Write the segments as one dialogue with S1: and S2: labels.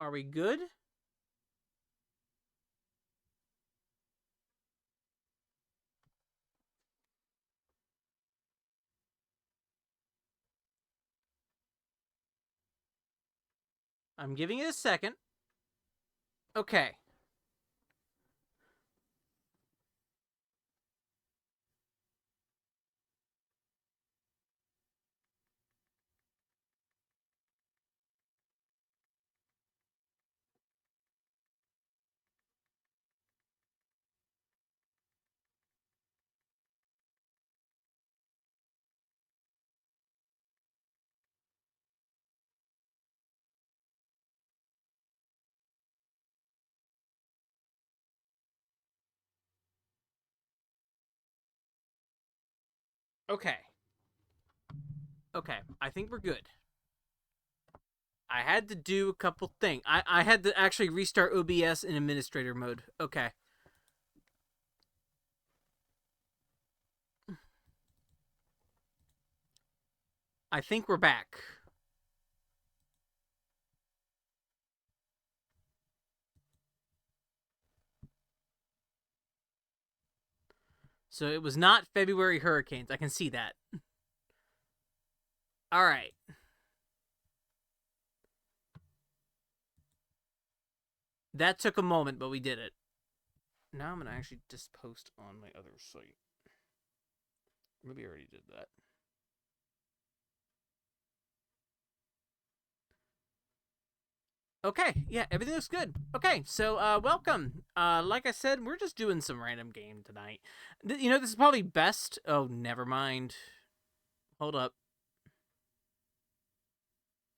S1: Are we good? I'm giving it a second. Okay. Okay. Okay. I think we're good. I had to do a couple things. I had to actually restart OBS in administrator mode. Okay. I think we're back. So it was not February hurricanes. I can see that. All right. That took a moment, but we did it. Now I'm going to actually just post on my other site. Maybe I already did that. Okay, yeah, everything looks good. Okay, so welcome. Like I said, we're just doing some random game tonight. You know, this is probably best. Oh, never mind. Hold up.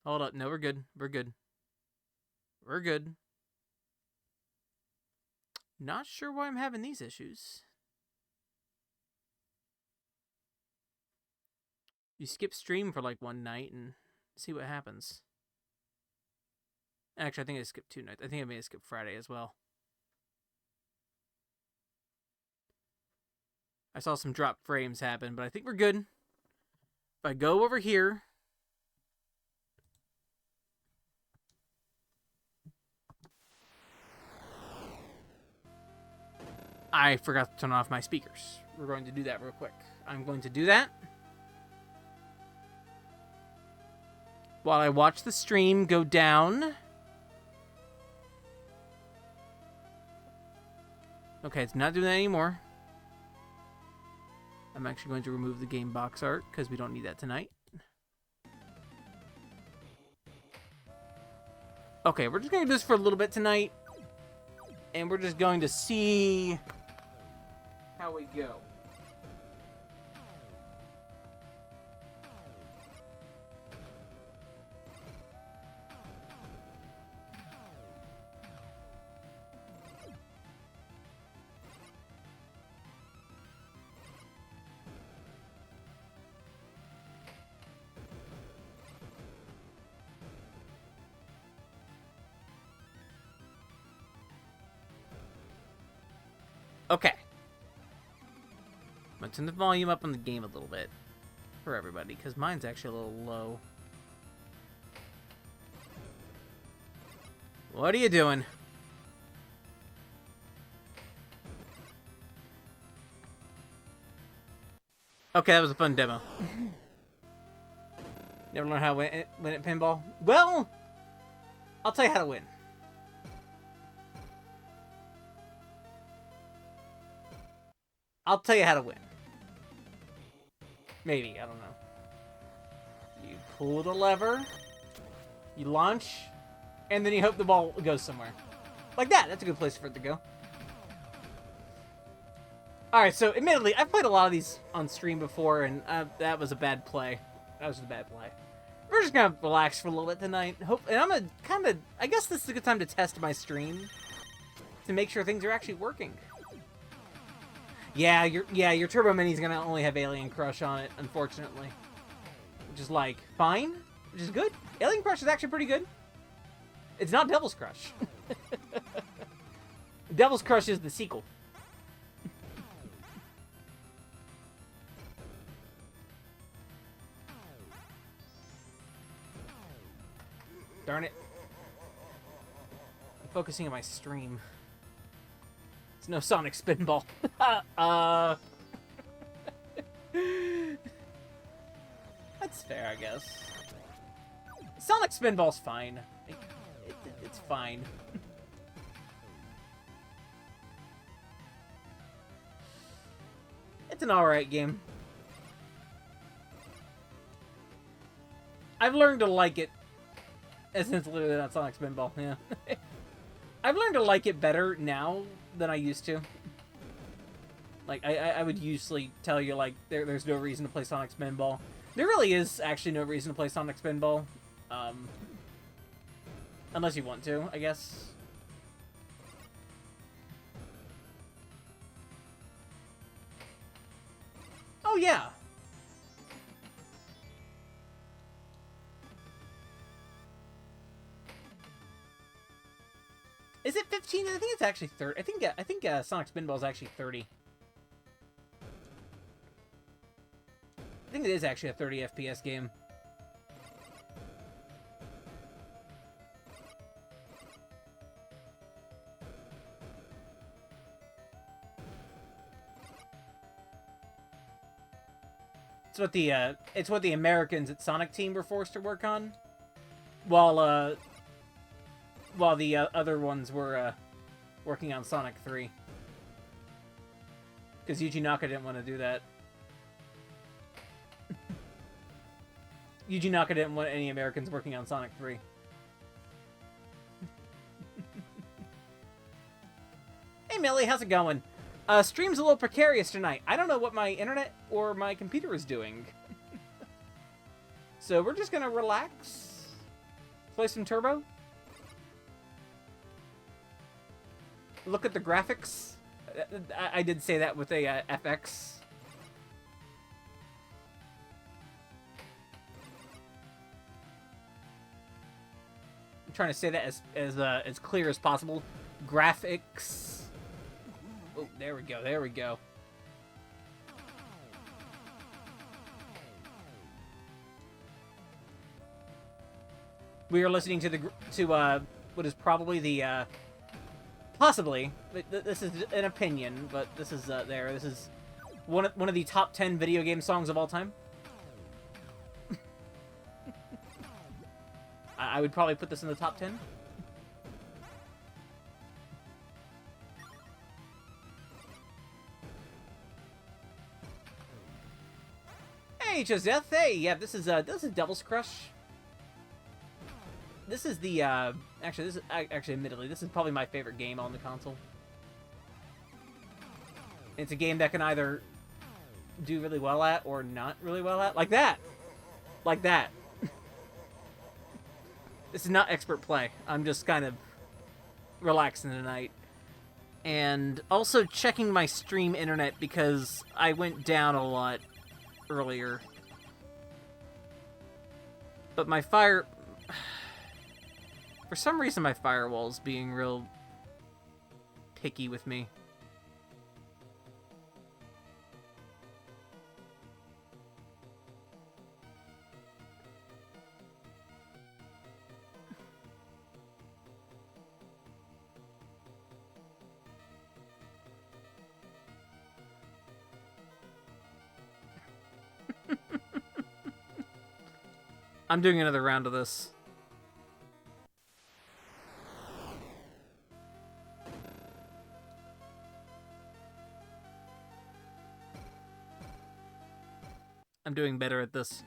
S1: Hold up. No, we're good. We're good. We're good. Not sure why I'm having these issues. You skip stream for like one night and see what happens. Actually, I think I skipped 2 nights. I think I may have skipped Friday as well. I saw some drop frames happen, but I think we're good. If I go over here, I forgot to turn off my speakers. We're going to do that real quick. I'm going to do that while I watch the stream go down. Okay, it's not doing that anymore. I'm actually going to remove the game box art because we don't need that tonight. Okay, we're just going to do this for a little bit tonight. And we're just going to see how we go. Okay. I'm going to turn the volume up on the game a little bit for everybody, because mine's actually a little low. What are you doing? Okay, that was a fun demo. Never learned how to win at pinball? Well, I'll tell you how to win. I'll tell you how to win. Maybe, I don't know. You pull the lever, you launch, and then you hope the ball goes somewhere. Like that. That's a good place for it to go. Alright, so admittedly, I've played a lot of these on stream before, and that was a bad play. That was a bad play. We're just gonna relax for a little bit tonight. And I'm gonna kind of... I guess this is a good time to test my stream to make sure things are actually working. Yeah, your Turbo Mini's gonna only have Alien Crush on it, unfortunately. Which is, like, fine. Which is good. Alien Crush is actually pretty good. It's not Devil's Crush. Devil's Crush is the sequel. Darn it. focusing on my stream. It's no Sonic Spinball. That's fair, I guess. Sonic Spinball's fine. It's fine. It's an alright game. I've learned to like it. Since it's literally not Sonic Spinball, yeah. I've learned to like it better now than I used to. Like, I would usually tell you, like, there's no reason to play Sonic Spinball. There really is actually no reason to play Sonic Spinball. Unless you want to, I guess. Oh, yeah. Is it 15? I think it's actually 30. I think Sonic Spinball is actually 30. I think it is actually a 30 FPS game. It's what the Americans at Sonic Team were forced to work on, while the other ones were working on Sonic 3. Because Yuji Naka didn't want to do that. Yuji Naka didn't want any Americans working on Sonic 3. Hey Millie, how's it going? Stream's a little precarious tonight. I don't know what my internet or my computer is doing. So we're just gonna relax. Play some Turbo. Look at the graphics. I did say that with a FX. I'm trying to say that as clear as possible. Graphics. Oh, there we go. There we go. We are listening to what is probably the possibly, this is an opinion, but this is this is one of the top 10 video game songs of all time. I would probably put this in the top 10. Hey, Joseph. Hey, yeah, this is Devil's Crush. This is the actually, admittedly, this is probably my favorite game on the console. It's a game that can either do really well at or not really well at, like that, like that. This is not expert play. I'm just kind of relaxing tonight, and also checking my stream internet because I went down a lot earlier. But my for some reason, my firewall's being real picky with me. I'm doing another round of this. I'm doing better at this.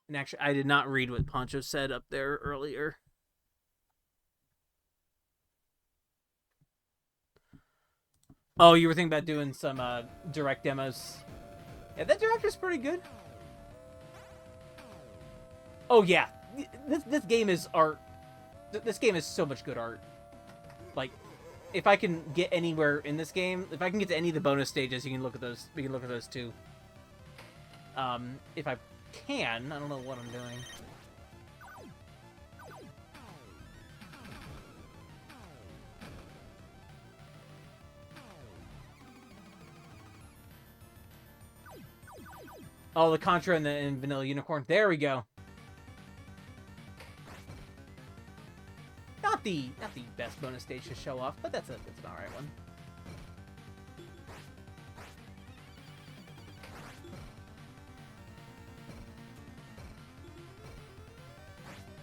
S1: And actually, I did not read what Poncho said up there earlier. Oh, you were thinking about doing some direct demos. Yeah, that director's pretty good. Oh yeah, this game is art. This game is so much good art. Like, if I can get anywhere in this game, if I can get to any of the bonus stages, you can look at those. We can look at those too. If I can, I don't know what I'm doing. Oh, the Contra and Vanilla Unicorn. There we go. Not the best bonus stage to show off, but that's an alright one.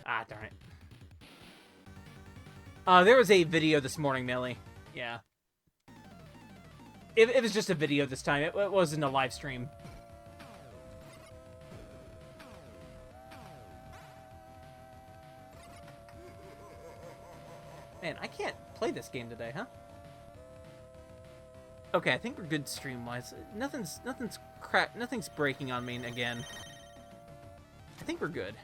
S1: Ah, darn it. There was a video this morning, Millie. Yeah. It was just a video this time. It wasn't a live stream. Man, I can't play this game today, huh? Okay, I think we're good stream-wise. Nothing's breaking on me again. I think we're good.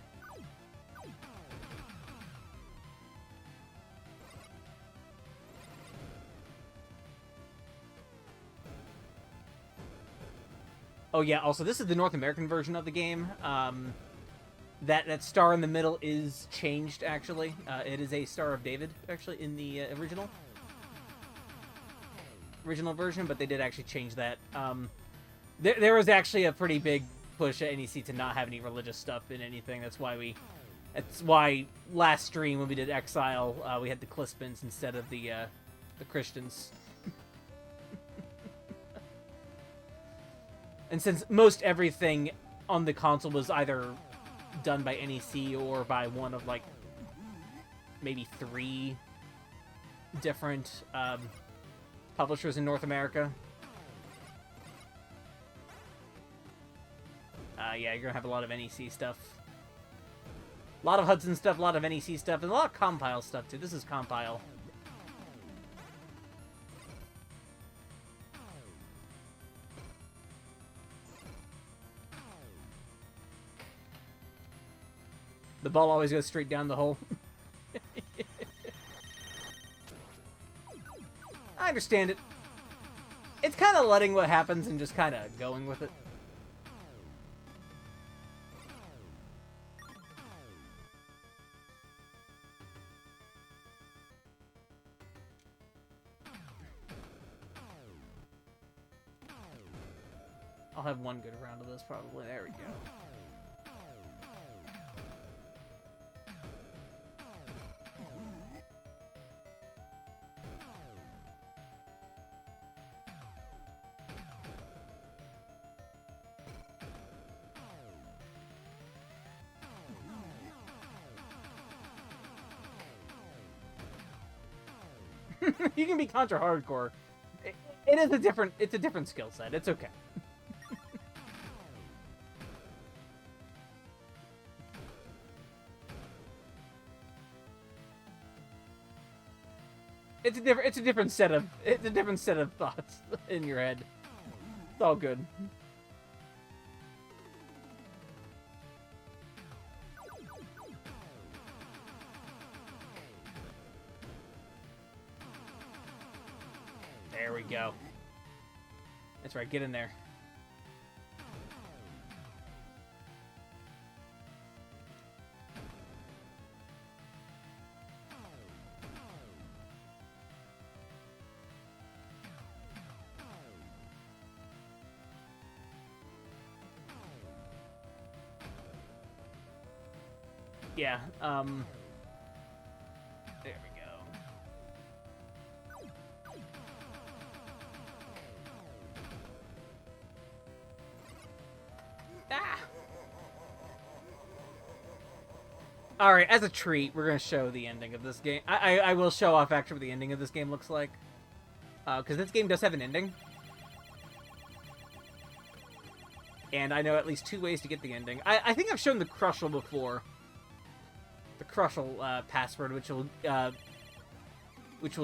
S1: Oh yeah, also this is the North American version of the game. That star in the middle is changed, actually. It is a Star of David, actually, in the original version, but they did actually change that. There was actually a pretty big push at NEC to not have any religious stuff in anything. That's why last stream when we did Exile, we had the Clispins instead of the Christians. And since most everything on the console was either done by NEC or by one of, like, maybe 3 different publishers in North America. Yeah, you're gonna have a lot of NEC stuff. A lot of Hudson stuff, a lot of NEC stuff, and a lot of Compile stuff, too. This is Compile. The ball always goes straight down the hole. I understand it. It's kind of letting what happens and just kind of going with it. I'll have one good round of this probably. There we go. You can be Contra hardcore. It's a different skill set. It's okay. It's a different set of thoughts in your head. It's all good. There we go. That's right, get in there. Yeah, there we go. Ah! Alright, as a treat, we're going to show the ending of this game. I will show off actually what the ending of this game looks like. Because this game does have an ending. And I know at least 2 ways to get the ending. I think I've shown the Crushel before. The Crushel password, which will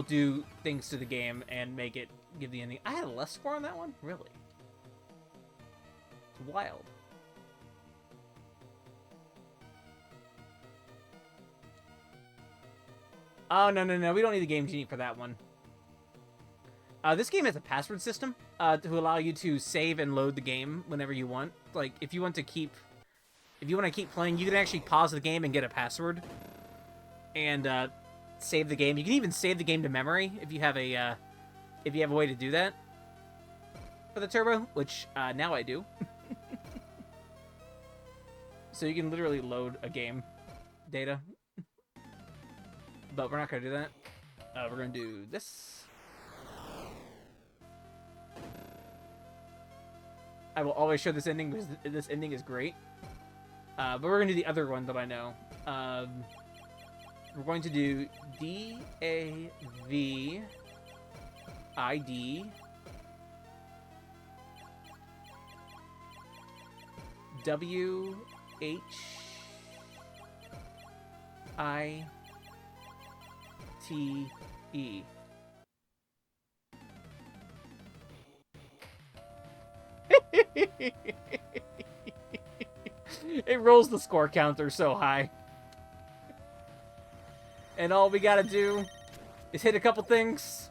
S1: do things to the game and make it give the ending. I had a less score on that one? Really? It's wild. Oh, no. We don't need the Game Genie for that one. This game has a password system to allow you to save and load the game whenever you want. Like, if you want to keep playing, you can actually pause the game and get a password and save the game. You can even save the game to memory if you have a way to do that for the Turbo, which now I do. So you can literally load a game data. But we're not going to do that. We're going to do this. I will always show this ending because this ending is great. But we're going to do the other one that I know. We're going to do D-A-V-I-D W-H-I-T-E. It rolls the score counter so high. And all we gotta do is hit a couple things.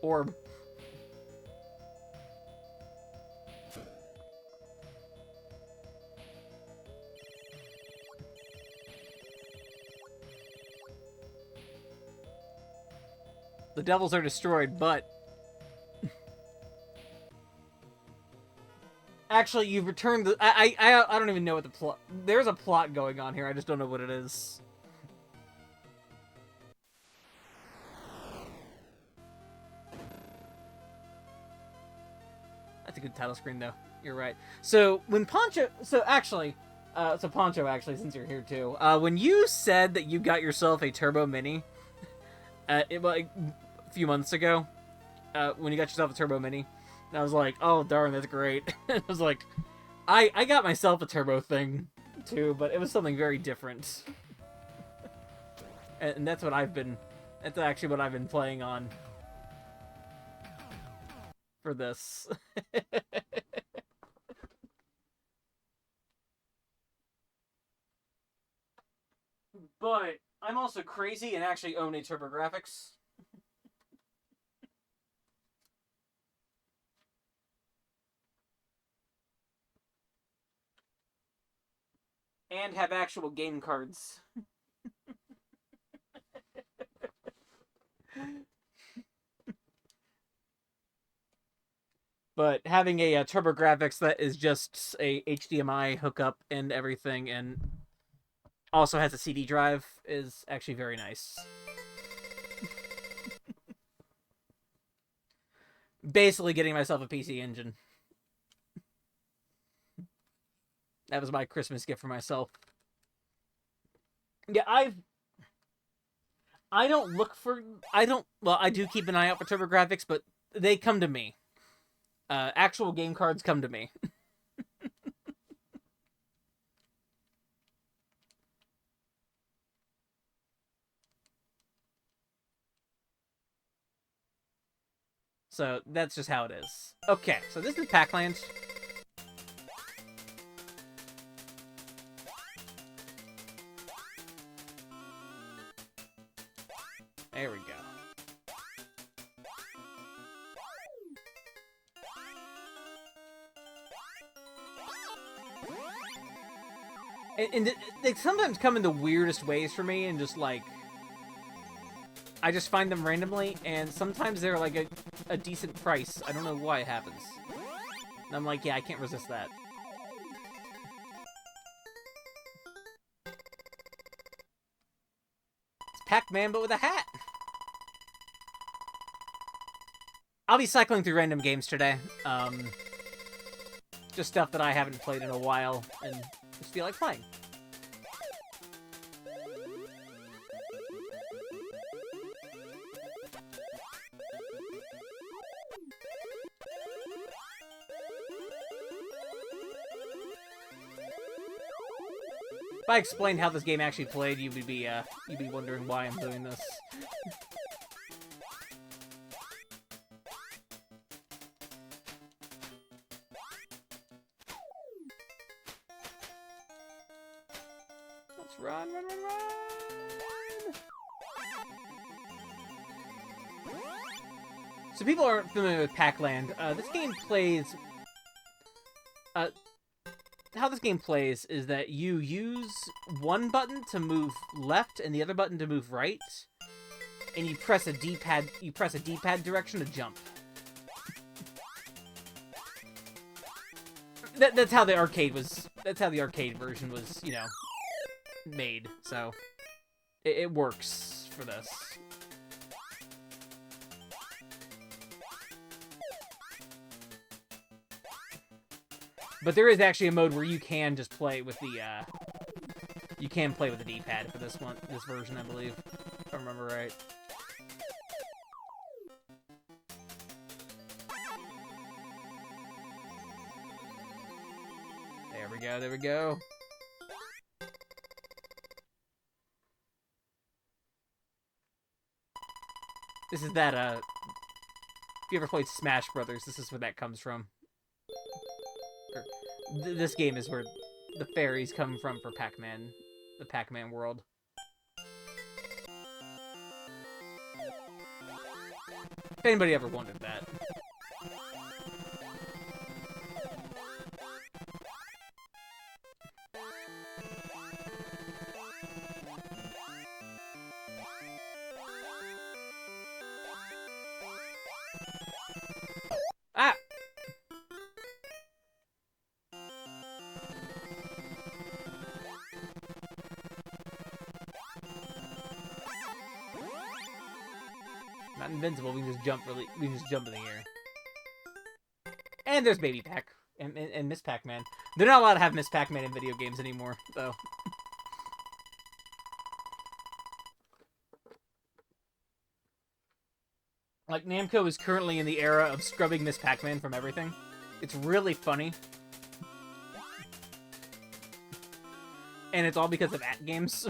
S1: Orb. The devils are destroyed, but... Actually, you've returned the... I don't even know what the plot... There's a plot going on here, I just don't know what it is. That's a good title screen, though. You're right. So, when Poncho... So, actually... So, Poncho, actually, since you're here, too. When you said that you got yourself a Turbo Mini... like, a few months ago... when you got yourself a Turbo Mini... And I was like, oh, darn, that's great. I was like... I got myself a Turbo thing, too, but it was something very different. And that's what I've been... That's actually what I've been playing on. For this. But I'm also crazy and actually own a TurboGrafx. And have actual game cards. But having a TurboGrafx that is just a HDMI hookup and everything, and also has a CD drive, is actually very nice. Basically getting myself a PC Engine. That was my Christmas gift for myself. Yeah, I don't look for... Well, I do keep an eye out for TurboGrafx, but they come to me. Actual game cards come to me. So, that's just how it is. Okay, so this is Pac-Land. There we go. And they sometimes come in the weirdest ways for me, and just like... I just find them randomly, and sometimes they're like a decent price. I don't know why it happens. And I'm like, yeah, I can't resist that. It's Pac-Man, but with a hat! I'll be cycling through random games today. Just stuff that I haven't played in a while, and just feel like playing. If I explained how this game actually played, you'd be wondering why I'm doing this. Let's run, run, run, run! So people aren't familiar with Pac-Land. This game plays... how this game plays is that you use one button to move left and the other button to move right, and you press a D-pad. You press a D-pad direction to jump. That's how the arcade was. That's how the arcade version was, you know, made. So it works for this. But there is actually a mode where you can just play with the, you can play with the D-pad for this version, I believe, if I remember right. There we go. This is that, if you ever played Smash Brothers, this is where that comes from. This game is where the fairies come from for Pac-Man, the Pac-Man world. If anybody ever wondered that. Ah! Not invincible, we can just jump we can just jump in the air. And there's Baby Pac and Miss Pac-Man. They're not allowed to have Miss Pac-Man in video games anymore, though. Like, Namco is currently in the era of scrubbing Miss Pac-Man from everything. It's really funny. And it's all because of @games.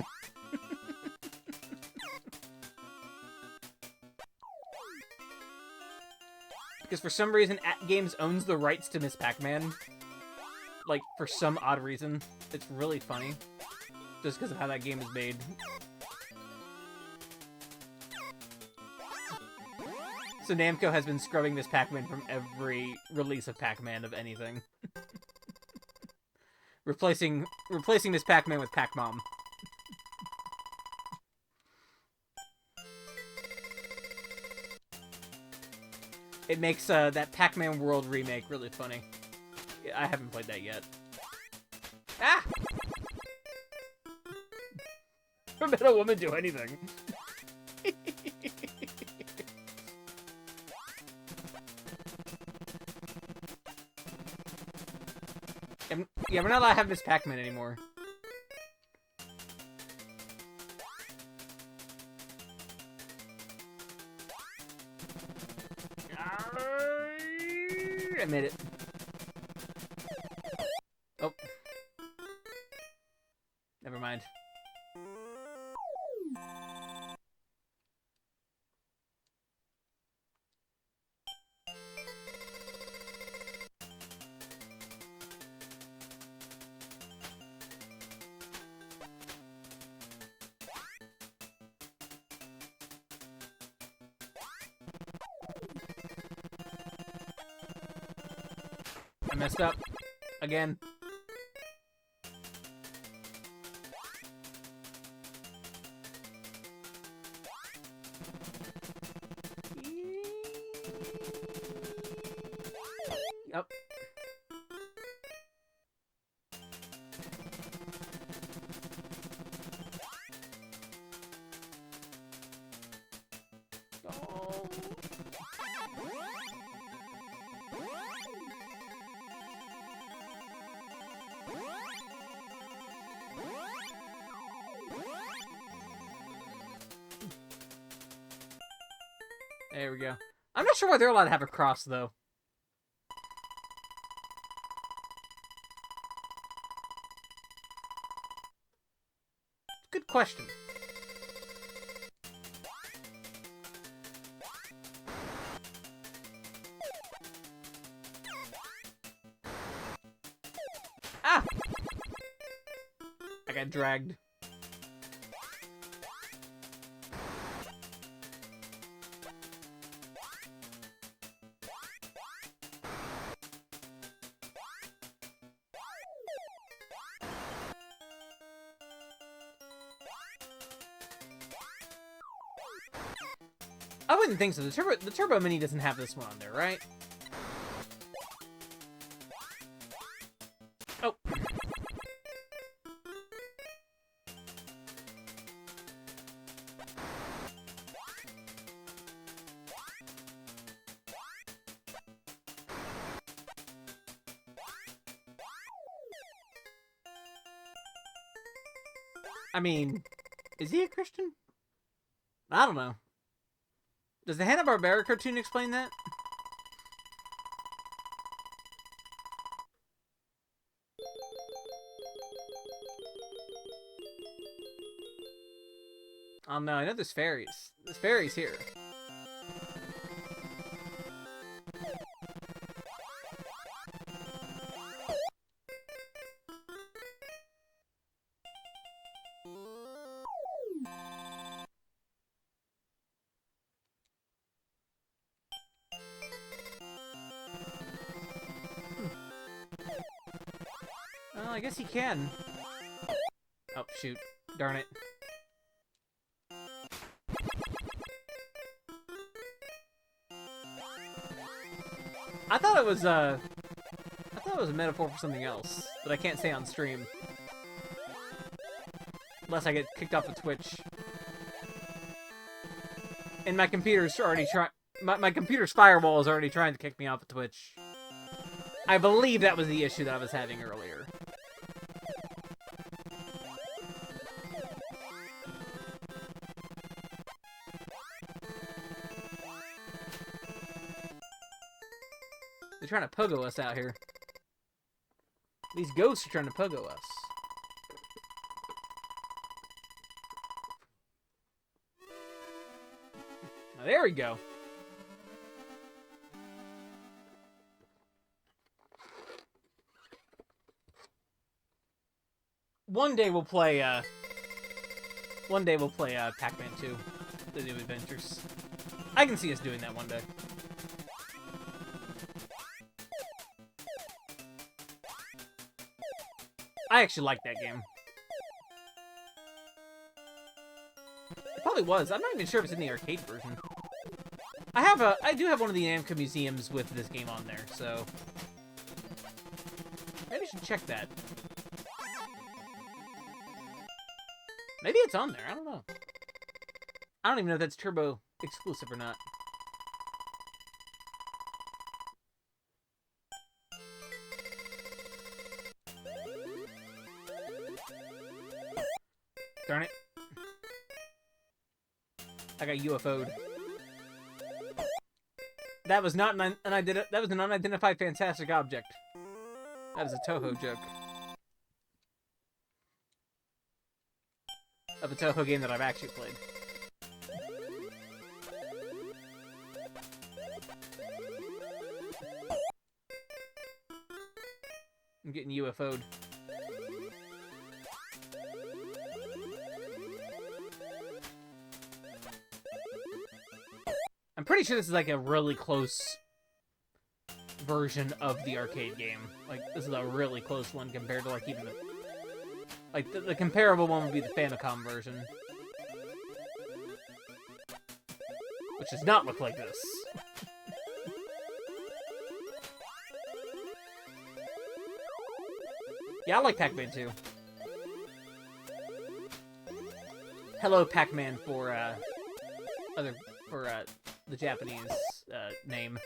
S1: Because for some reason, @games owns the rights to Miss Pac-Man. Like, for some odd reason. It's really funny. Just because of how that game is made. So Namco has been scrubbing Miss Pac-Man from every release of Pac-Man of anything. replacing Miss Pac-Man with Pac-Mom. It makes that Pac-Man World remake really funny. I haven't played that yet. Ah! Never met a woman do anything. Yeah, we're not allowed to have Miss Pac-Man anymore. I made it. Oh. Never mind. I messed up. Again. Yep. Oh. There we go. I'm not sure why they're allowed to have a cross, though. Good question. Ah! I got dragged. I wouldn't think so. The Turbo Mini doesn't have this one on there, right? Oh. I mean, is he a Christian? I don't know. Does the Hanna-Barbera cartoon explain that? Oh no, I know there's fairies. There's fairies here. Well, I guess he can. Oh, shoot. Darn it. I thought it was a metaphor for something else that I can't say on stream. Unless I get kicked off of Twitch. And my computer's already trying... My computer's firewall is already trying to kick me off of Twitch. I believe that was the issue that I was having earlier. They're trying to pogo us out here. These ghosts are trying to pogo us. Now, there we go. One day we'll play Pac-Man 2, The New Adventures. I can see us doing that one day. I actually like that game. It probably was. I'm not even sure if it's in the arcade version. I do have one of the Namco museums with this game on there, so maybe I should check that. Maybe it's on there. I don't know. I don't even know if that's Turbo exclusive or not. Darn it. I got UFO'd. That was not an unidentified fantastic object. That was a Toho joke. Of a Toho game that I've actually played. I'm getting UFO'd. I'm pretty sure this is like a really close version of the arcade game. Like, this is a really close one compared to like even the... Like, the comparable one would be the Famicom version. Which does not look like this. Yeah, I like Pac-Man too. Hello, Pac-Man for, the Japanese, name.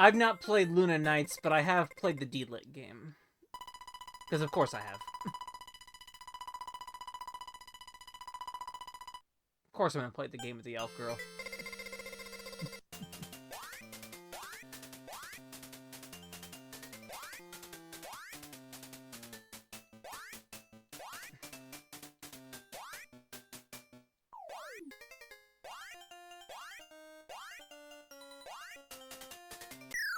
S1: I've not played Luna Nights, but I have played the D-Lit game. Because of course I have. Of course I'm gonna play the game with the elf girl.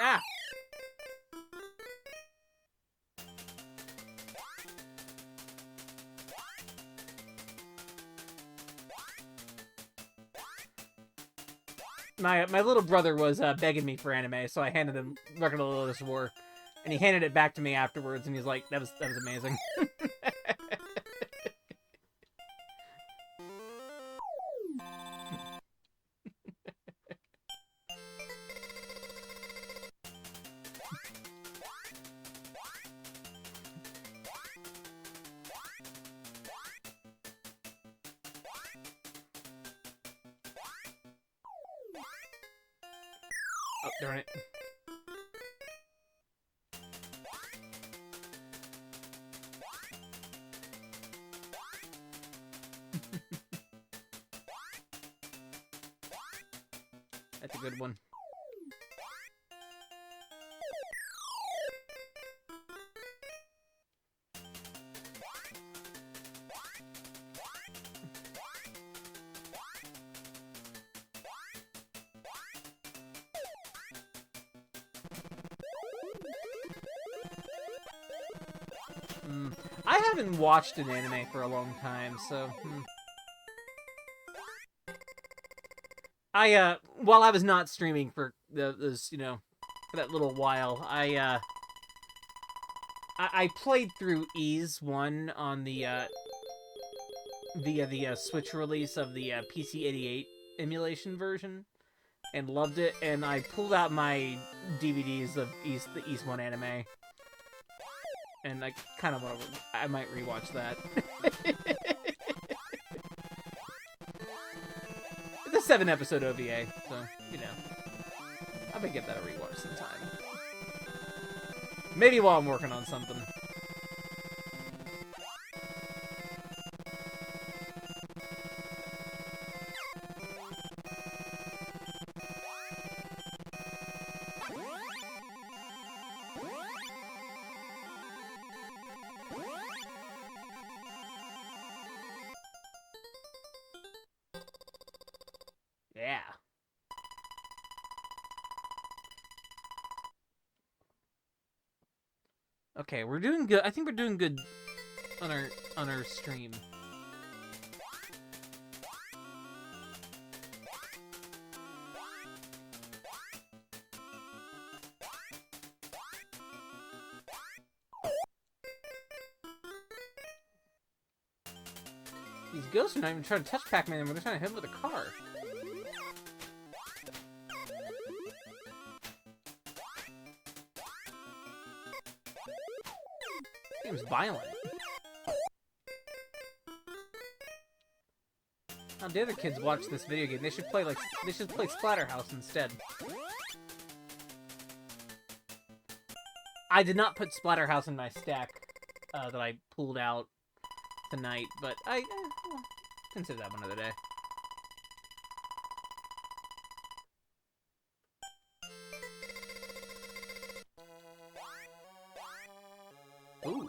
S1: Ah! My little brother was begging me for anime, so I handed him Record of the Lotus War, and he handed it back to me afterwards, and he's like, "That was amazing." Oh, darn it. That's a good one. I haven't watched an anime for a long time, so... while I was not streaming for those, you know, for that little while, I played through Ease 1 on the, via the Switch release of the PC-88 emulation version, and loved it, and I pulled out my DVDs of the Ease 1 anime. And I kind of want to... I might rewatch that. It's a 7-episode OVA, so, you know. I might get that a rewatch sometime. Maybe while I'm working on something. Yeah. Okay, we're doing good. I think we're doing good on our stream. These ghosts are not even trying to touch Pac-Man anymore. They're trying to hit him with a car. Seems violent. How dare the kids watch this video game? They should play Splatterhouse instead. I did not put Splatterhouse in my stack that I pulled out tonight, but I consider that one other day. Ooh.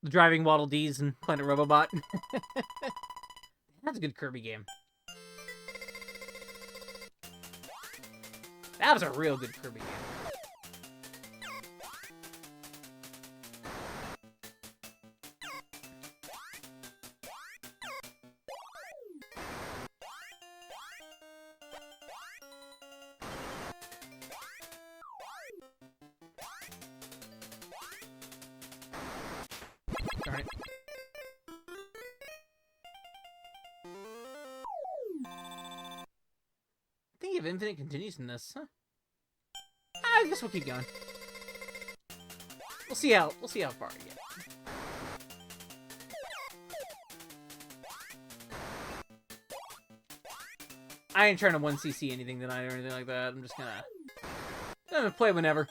S1: The driving Waddle Dees and Planet Robobot. That's a good Kirby game. That was a real good Kirby game. Darn it. I think you have infinite continues in this, huh? I guess we'll keep going. We'll see how far I get. I ain't trying to 1cc anything tonight or anything like that. I'm just gonna play whenever.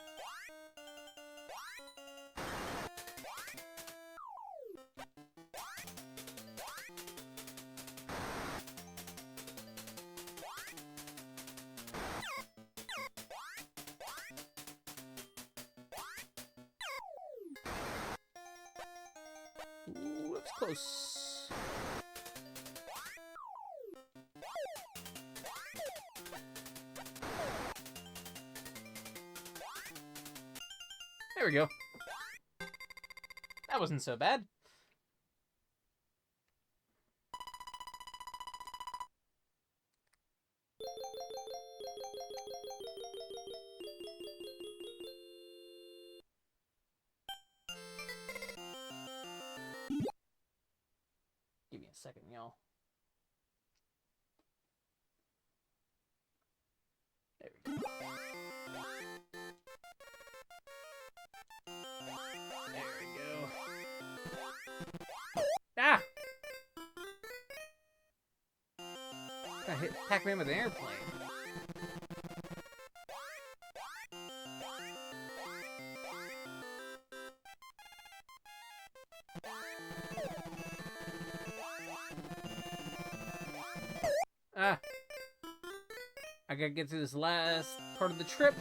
S1: close. There we go. That wasn't so bad. Give me a second, y'all. There we go. There we go. Ah! I hit Pac-Man with an airplane. Ah! I gotta get through this last part of the trip.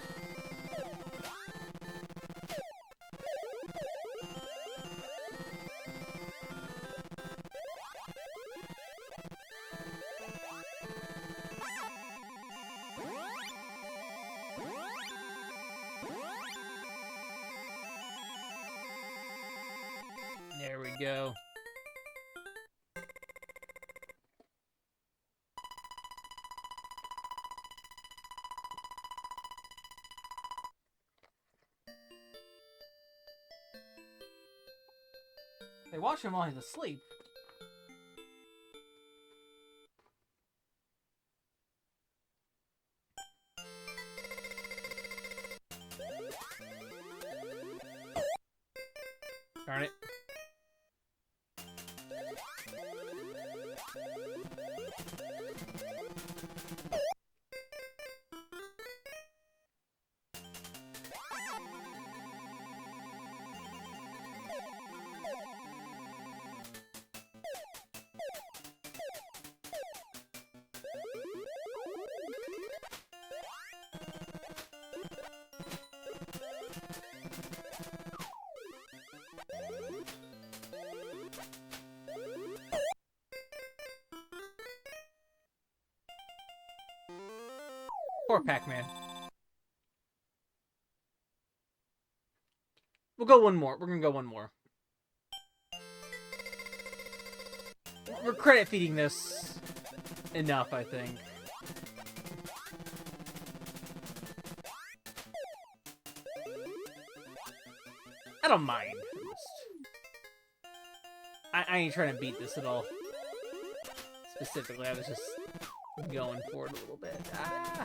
S1: There we go. They watch him while he's asleep. Darn it. Poor Pac-Man. We'll go one more. We're gonna go one more. We're credit feeding this enough, I think. I don't mind. I ain't trying to beat this at all. Specifically, I was just going for it a little bit. Ah!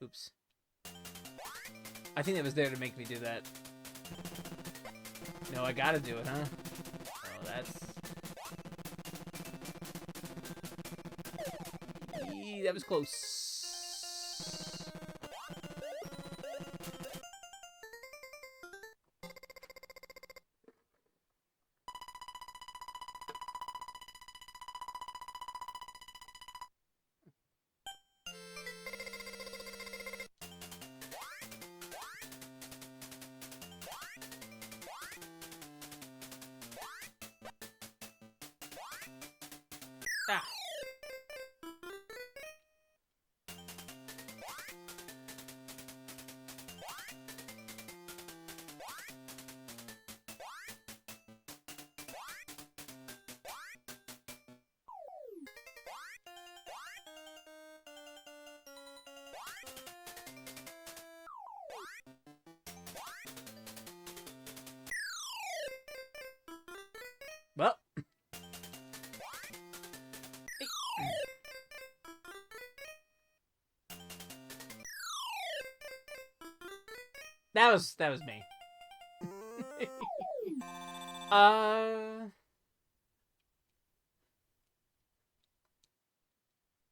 S1: Oops. I think it was there to make me do that. No, I gotta do it, huh? Oh, that's... Eee, that was close. Ah. Well. That was me.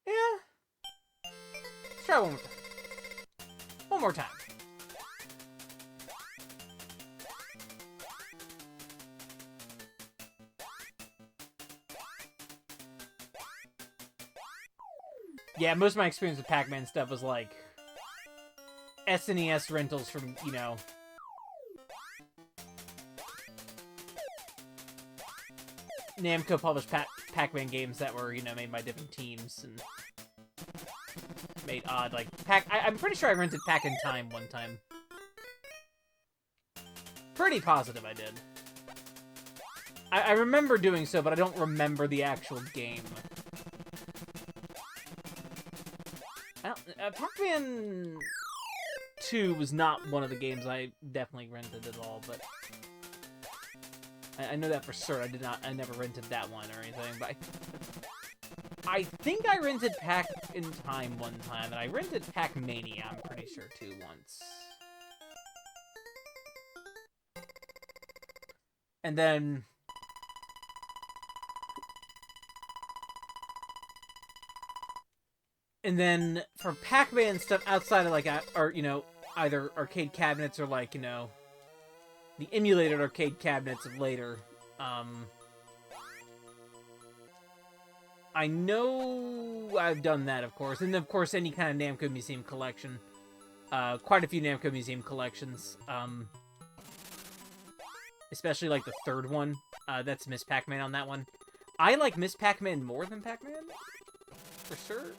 S1: Yeah. Let's try one more time. One more time. Yeah, most of my experience with Pac-Man stuff was like SNES rentals from, you know, Namco published Pac-Man games that were, you know, made by different teams and made odd, like, I'm pretty sure I rented Pac in Time one time. Pretty positive I did. I remember doing so, but I don't remember the actual game. Pac-Man 2 was not one of the games I definitely rented at all, but I know that for sure. I never rented that one or anything, but I think I rented Pac in Time one time, and I rented Pac-Mania, I'm pretty sure, too, once. And then... And then for Pac-Man stuff outside of, like, or, you know, either arcade cabinets or, like, you know, the emulated arcade cabinets of later, I know I've done that, of course. And, of course, any kind of Namco Museum collection. Quite a few Namco Museum collections. Especially, like, the third one. That's Miss Pac-Man on that one. I like Miss Pac-Man more than Pac-Man. For sure.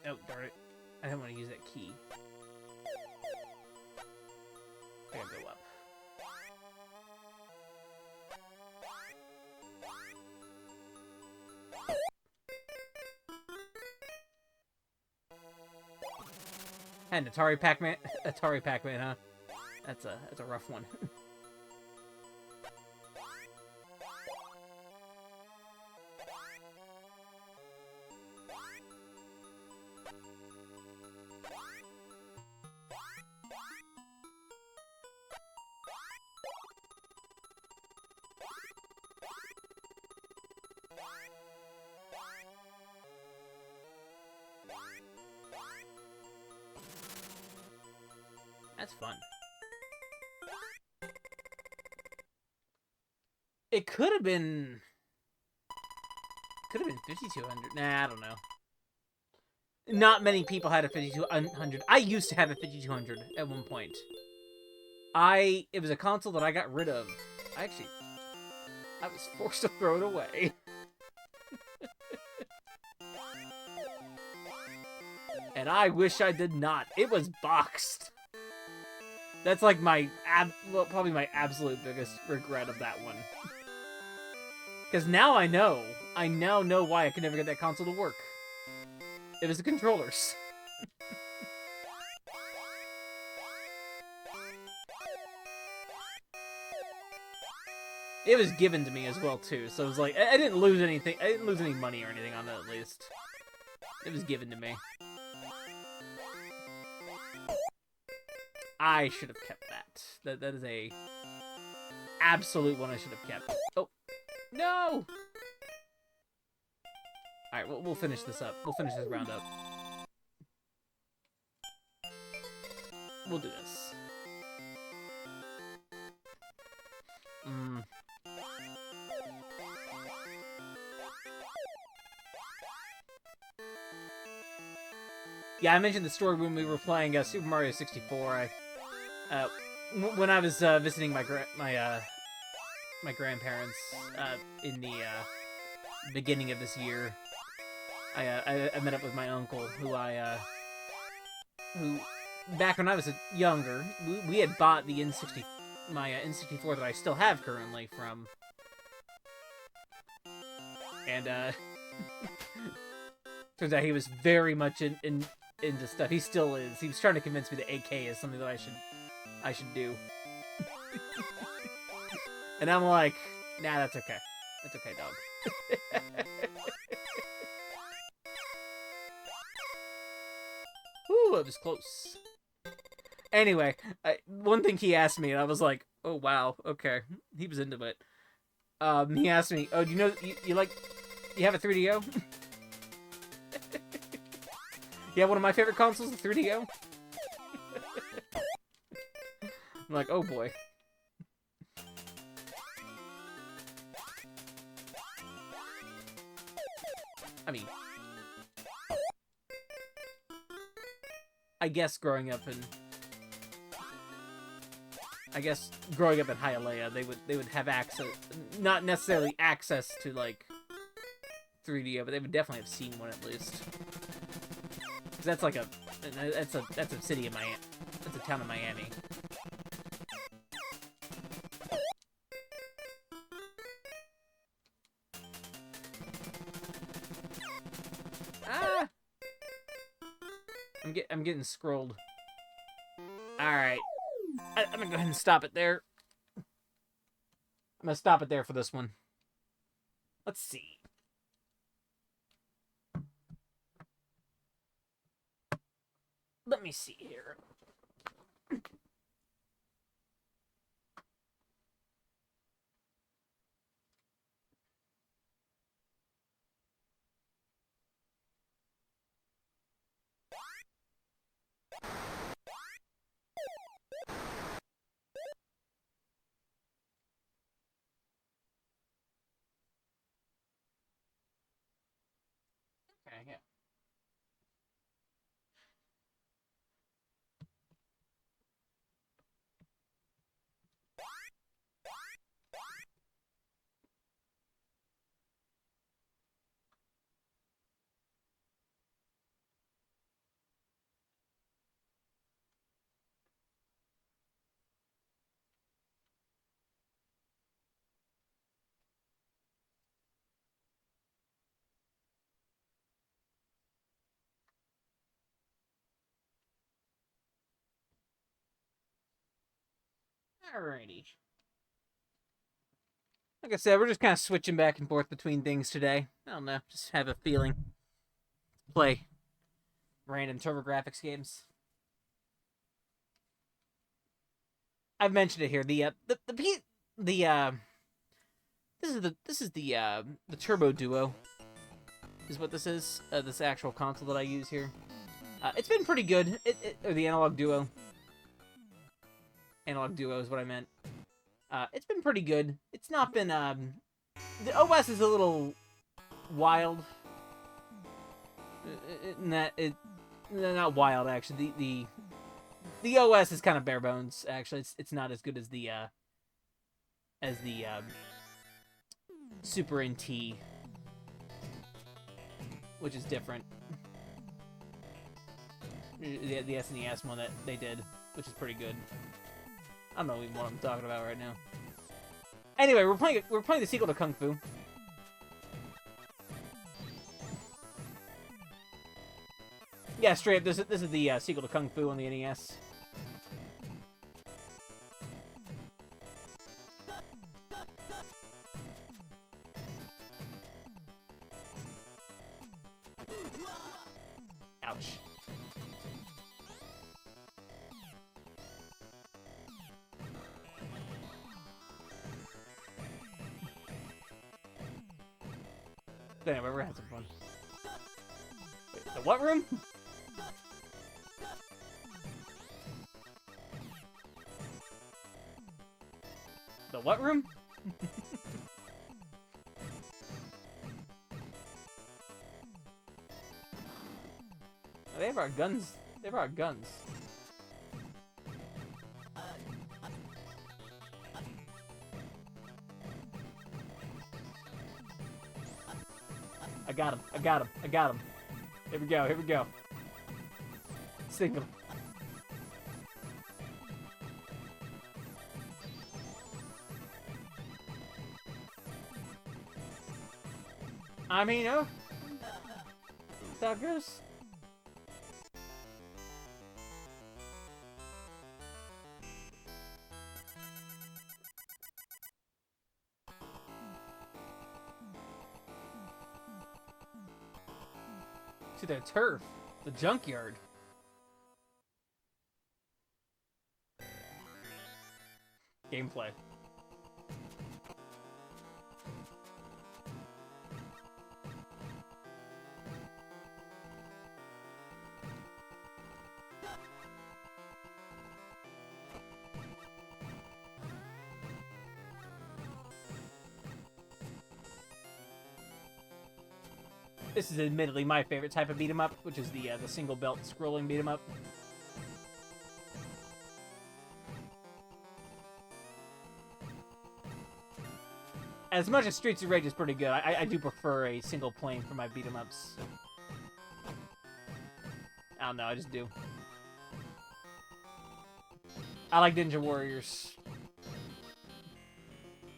S1: Oh, darn it. I don't want to use that key. I gotta go up. And Atari Pac-Man, huh? That's a rough one. That's fun. It could have been 5200. Nah, I don't know. Not many people had a 5200. I used to have a 5200 at one point. It was a console that I got rid of. I was forced to throw it away. And I wish I did not. It was boxed. That's like my, probably my absolute biggest regret of that one. Because now I know. I now know why I could never get that console to work. It was the controllers. It was given to me as well, too. So it was like, I didn't lose anything. I didn't lose any money or anything on it, at least. It was given to me. I should have kept that. That is a absolute one I should have kept. Oh, no! Alright, we'll finish this up. We'll finish this round up. We'll do this. Yeah, I mentioned the story when we were playing Super Mario 64. When I was visiting my grandparents in the beginning of this year, I met up with my uncle, who back when I was younger, we had bought the my N64 that I still have currently from, and turns out he was very much into stuff. He still is. He was trying to convince me that AK is something that I should do. And I'm like, nah, that's okay. That's okay, dog. Whew, it was close. Anyway, one thing he asked me, and I was like, oh, wow, okay. He was into it. He asked me, oh, do you know, you have a 3DO? Yeah, one of my favorite consoles, the 3DO. I'm like, oh boy. I mean, I guess growing up in Hialeah, they would have access, not necessarily access to like 3DO, but they would definitely have seen one at least. 'Cause that's like that's a city of Miami. That's a town of Miami. Ah! I'm getting scrolled. Alright. I'm gonna go ahead and stop it there. I'm gonna stop it there for this one. Let's see. Let me see here. Okay, yeah. Alrighty. Like I said, we're just kind of switching back and forth between things today. I don't know, just have a feeling. Play random TurboGrafx games. I've mentioned it here. This is the Turbo Duo. Is what this is. This actual console that I use here. It's been pretty good. Or the Analog Duo. Analog Duo is what I meant. It's been pretty good. It's not been, the OS is a little wild. Not wild, actually. The OS is kind of bare bones, actually. It's not as good as the Super NT, which is different. The SNES one that they did, which is pretty good. I don't know even what I'm talking about right now. Anyway, we're playing the sequel to Kung Fu. Yeah, straight up, this is the sequel to Kung Fu on the NES. Ouch. Anyway, we're having some fun. Wait, the what room? The what room? They brought guns. They brought guns. I got him. I got him. I got him. Here we go. Here we go. Signal. I mean, oh. That's how it goes. To their turf. The junkyard. Gameplay. This is admittedly my favorite type of beat 'em up, which is the single belt scrolling beat 'em up. As much as Streets of Rage is pretty good, I do prefer a single plane for my beat 'em ups. I don't know, I just do. I like Ninja Warriors.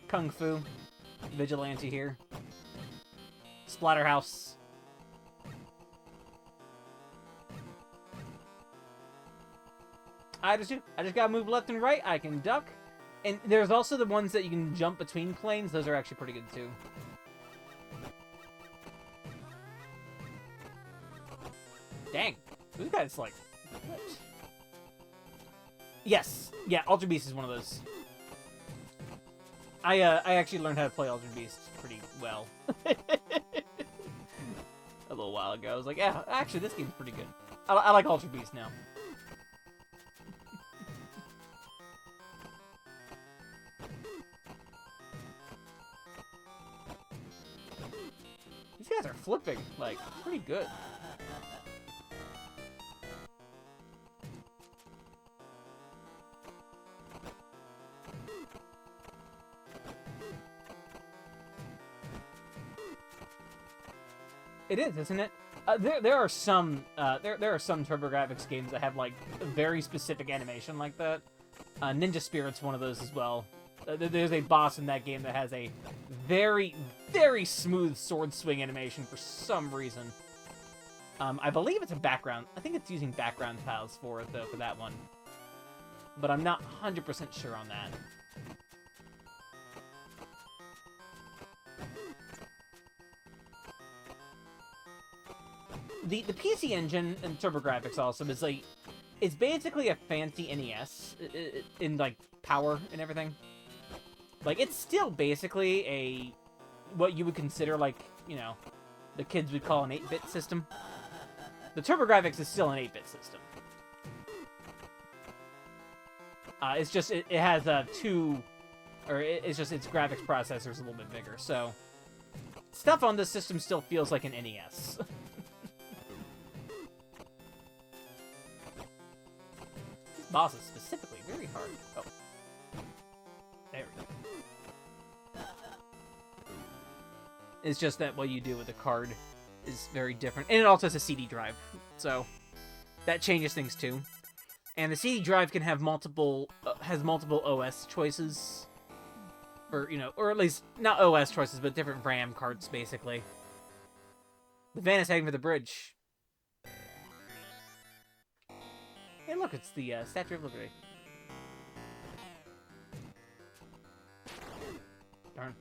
S1: Kung Fu. Vigilante here. Splatterhouse. I just gotta move left and right. I can duck. And there's also the ones that you can jump between planes. Those are actually pretty good, too. Dang. This guy's like... What? Yes. Yeah, Ultra Beast is one of those. I actually learned how to play Ultra Beast pretty well. A little while ago. I was like, yeah, actually, this game's pretty good. I like Ultra Beast now. These guys are flipping, like, pretty good. It is, isn't it? There are some TurboGrafx games that have like a very specific animation like that. Ninja Spirit's one of those as well. There's a boss in that game that has a very, very smooth sword swing animation for some reason. I believe it's a background. I think it's using background tiles for it though for that one, but I'm not 100% sure on that. The PC engine in TurboGrafx also is like, it's basically a fancy NES in like power and everything. Like it's still basically a what you would consider like, you know, the kids would call an 8-bit system. The TurboGrafx is still an 8-bit system. It's just it has it's just its graphics processor is a little bit bigger, so stuff on this system still feels like an NES. Boss is specifically very hard. Oh. There we go. It's just that what you do with the card is very different. And it also has a CD drive, so that changes things too. And the CD drive can have multiple, has multiple OS choices. Or, you know, or at least, not OS choices, but different RAM cards, basically. The van is heading for the bridge. Hey, look, it's the Statue of Liberty. Darn.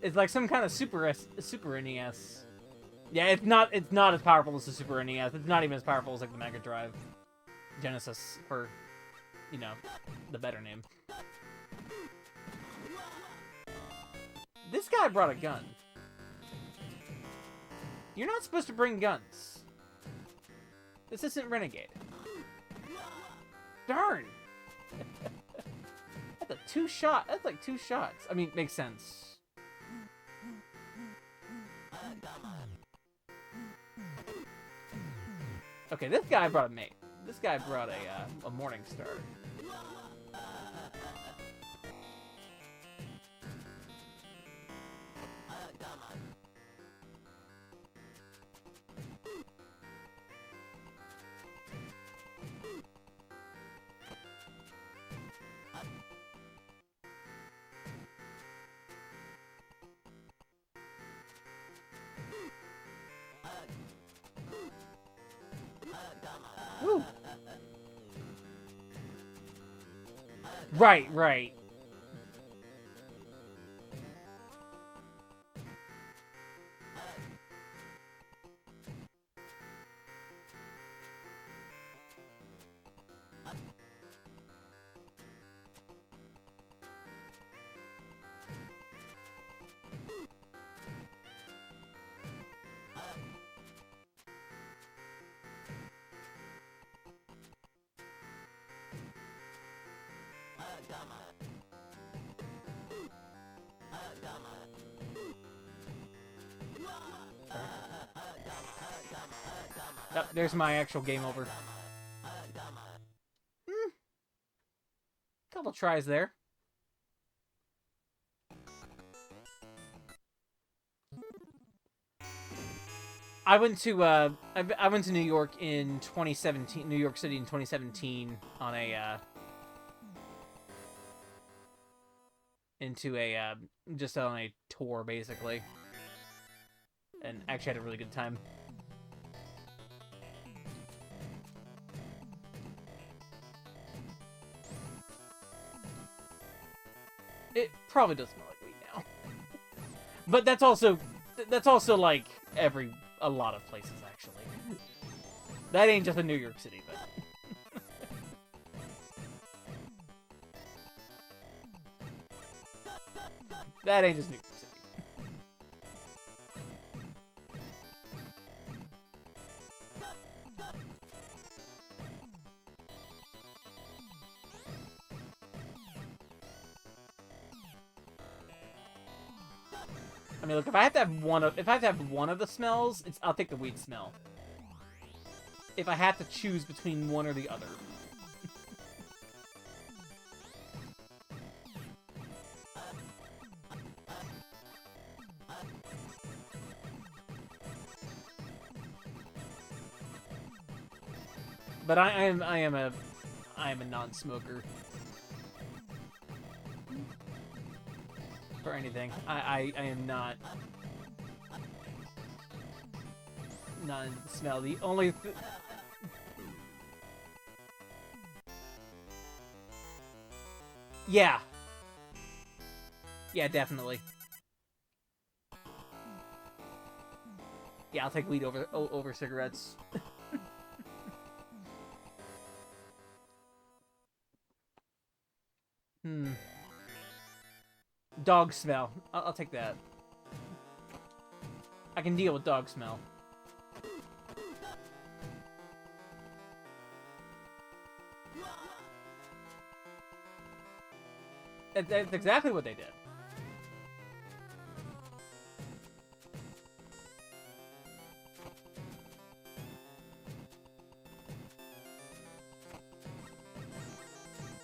S1: It's like some kind of Super NES. Yeah, it's not as powerful as the Super NES. It's not even as powerful as like the Mega Drive, Genesis, for, you know, the better name. This guy brought a gun. You're not supposed to bring guns. This isn't Renegade. Darn! That's a 2-shot. That's like 2 shots. I mean, makes sense. Okay, this guy brought a mate. This guy brought a Morning Star. Woo. Right, right. Oh, there's my actual game over. Couple tries there. I went to New York in 2017, New York City in 2017 on a just on a tour basically, and actually had a really good time. It probably does smell like weed now, but that's also like a lot of places actually. That ain't just in New York City, but. That ain't just New York City. I mean, look, if I have to have one of the smells, I'll take the weed smell. If I have to choose between one or the other. But I am a non-smoker. For anything. I am not into the smell. The only Yeah. Yeah, definitely. Yeah, I'll take weed over cigarettes. Dog smell. I'll take that. I can deal with dog smell. That's exactly what they did.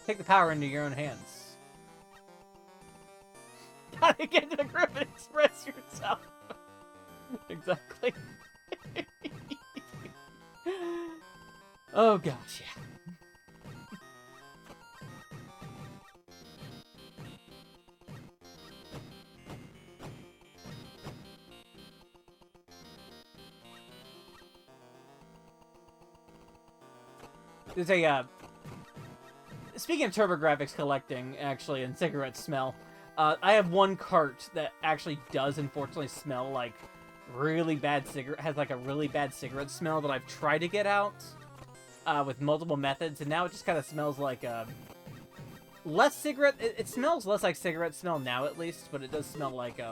S1: Take the power into your own hands. Gotta get to the grip and express yourself. Exactly. Oh gosh, yeah. There's a, speaking of TurboGrafx collecting, actually, and cigarette smell, I have one cart that actually does, unfortunately, smell like really bad has like a really bad cigarette smell that I've tried to get out, with multiple methods, and now it just kind of smells like, less cigarette, it smells less like cigarette smell now, at least, but it does smell like,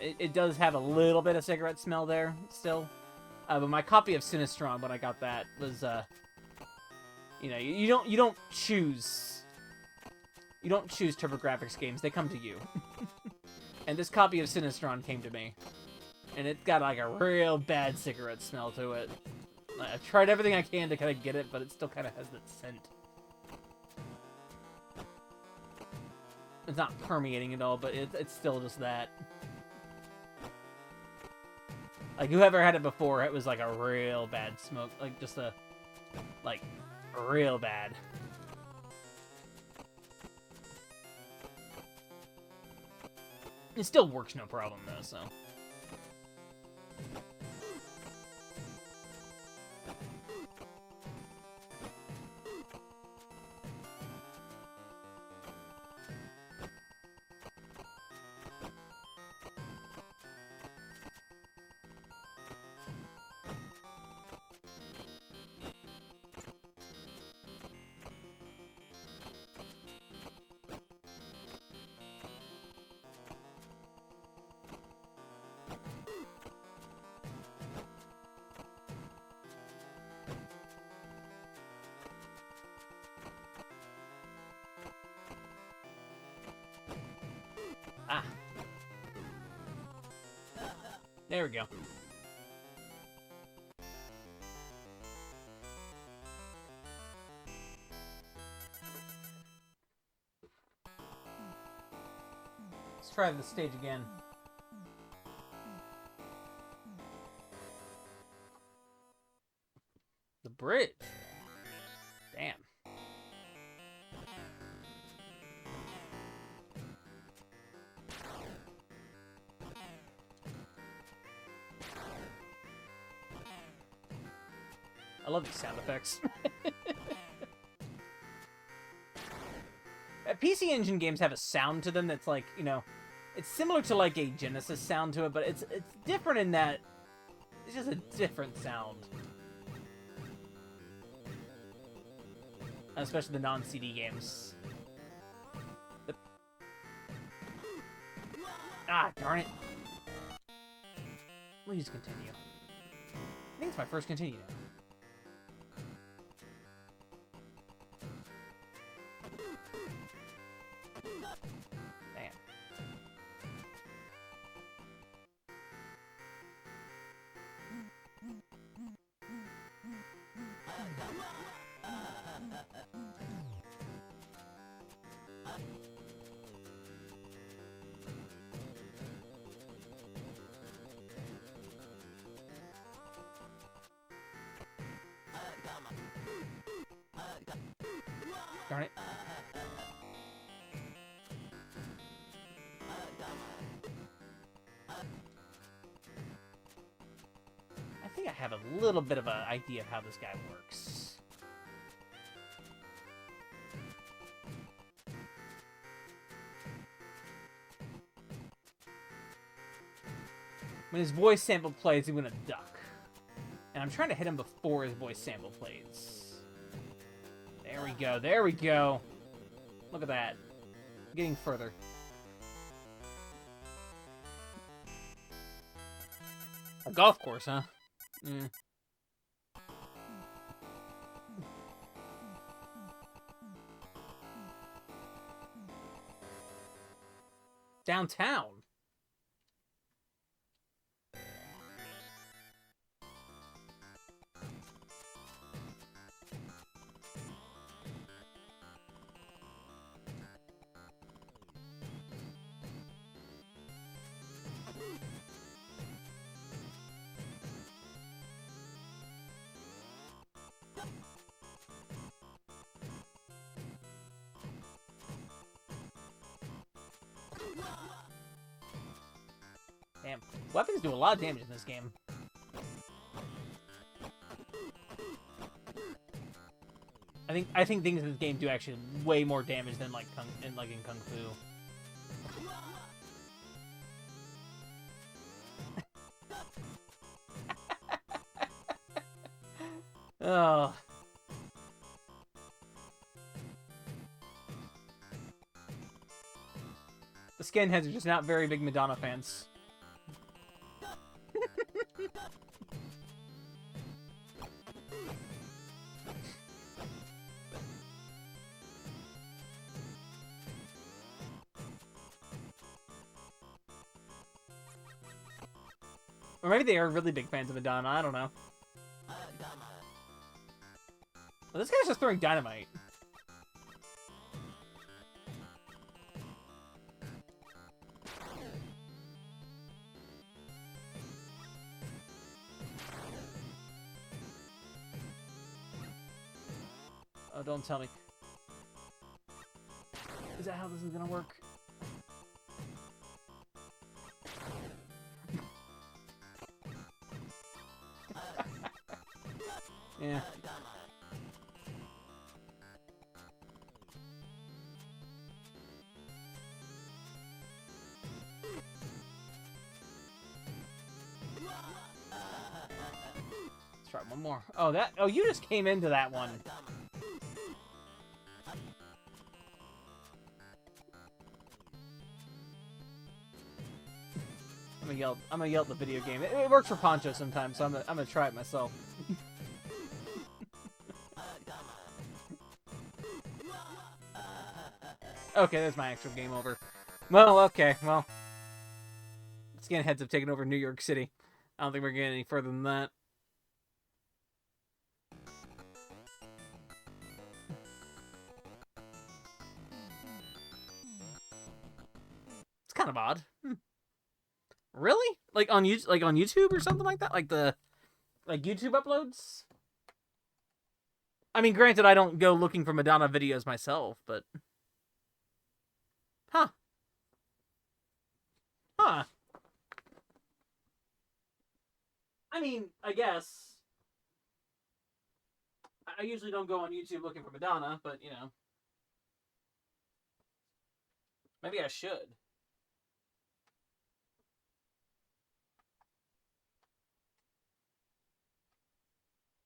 S1: it does have a little bit of cigarette smell there, still. But my copy of Sinistron, when I got that, was, you know, you don't choose TurboGrafx games, they come to you. And this copy of Sinistron came to me. And it's got, like, a real bad cigarette smell to it. I've tried everything I can to kind of get it, but it still kind of has that scent. It's not permeating at all, but it's still just that. Like, whoever had it before, it was, like, a real bad smoke. Like, just a... Like, real bad. It still works no problem, though, so... There we go. Let's try the stage again. The bridge. Damn. I love these sound effects. PC Engine games have a sound to them that's like, you know, it's similar to like a Genesis sound to it, but it's different in that it's just a different sound. Especially the non-CD games. Ah, darn it. Please continue. I think it's my first continue now. Damn. Darn it. I think I have a little bit of an idea of how this guy works. When his voice sample plays, he's gonna duck. And I'm trying to hit him before his voice sample plays. There we go, there we go. Look at that. Getting further. A golf course, huh? Mm. Downtown. Damn. Weapons do a lot of damage in this game. I think things in this game do actually way more damage than like in Kung Fu. Oh. The skinheads are just not very big Madonna fans. Or maybe they are really big fans of Madonna, I don't know. Well, this guy's just throwing dynamite. Oh, don't tell me. Is that how this is gonna work? Yeah. Let's try one more. Oh, that. Oh, you just came into that one. I'm gonna yell at the video game. It works for Poncho sometimes, so I'm gonna try it myself. Okay, there's my actual game over. Well, okay, well. Skinheads have taken over New York City. I don't think we're getting any further than that. It's kind of odd. Really? Like on YouTube or something like that? Like YouTube uploads? I mean, granted, I don't go looking for Madonna videos myself, but huh? Huh? I mean, I guess I usually don't go on YouTube looking for Madonna, but you know, maybe I should.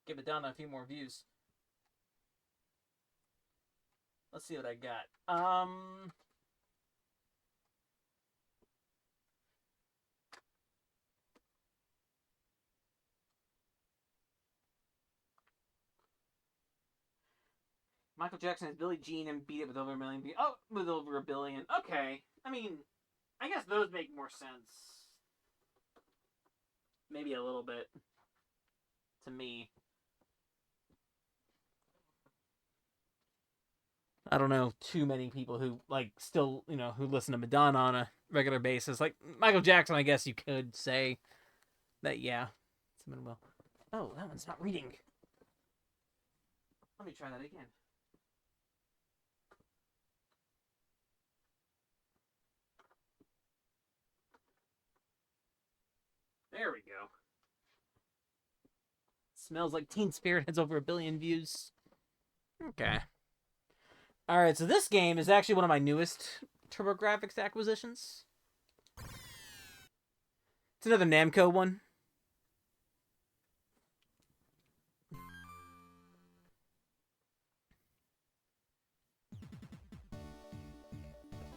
S1: Give Madonna a few more views. Let's see what I got. Michael Jackson has Billie Jean and beat it with over a million views. Oh, with over a billion. Okay. I mean, I guess those make more sense. Maybe a little bit. To me. I don't know too many people who, like, still, you know, who listen to Madonna on a regular basis. Like, Michael Jackson, I guess you could say that, yeah. Someone will. Oh, that one's not reading. Let me try that again. There we go. Smells like Teen Spirit has over 1 billion views. Okay. Alright, so this game is actually one of my newest TurboGrafx acquisitions. It's another Namco one.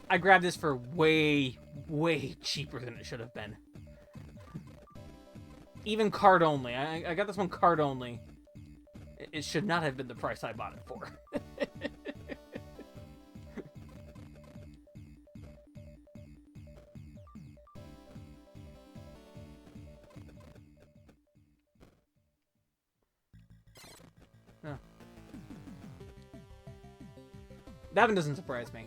S1: I grabbed this for way, way cheaper than it should have been. Even card only. I got this one card only. It should not have been the price I bought it for. Oh. That one doesn't surprise me.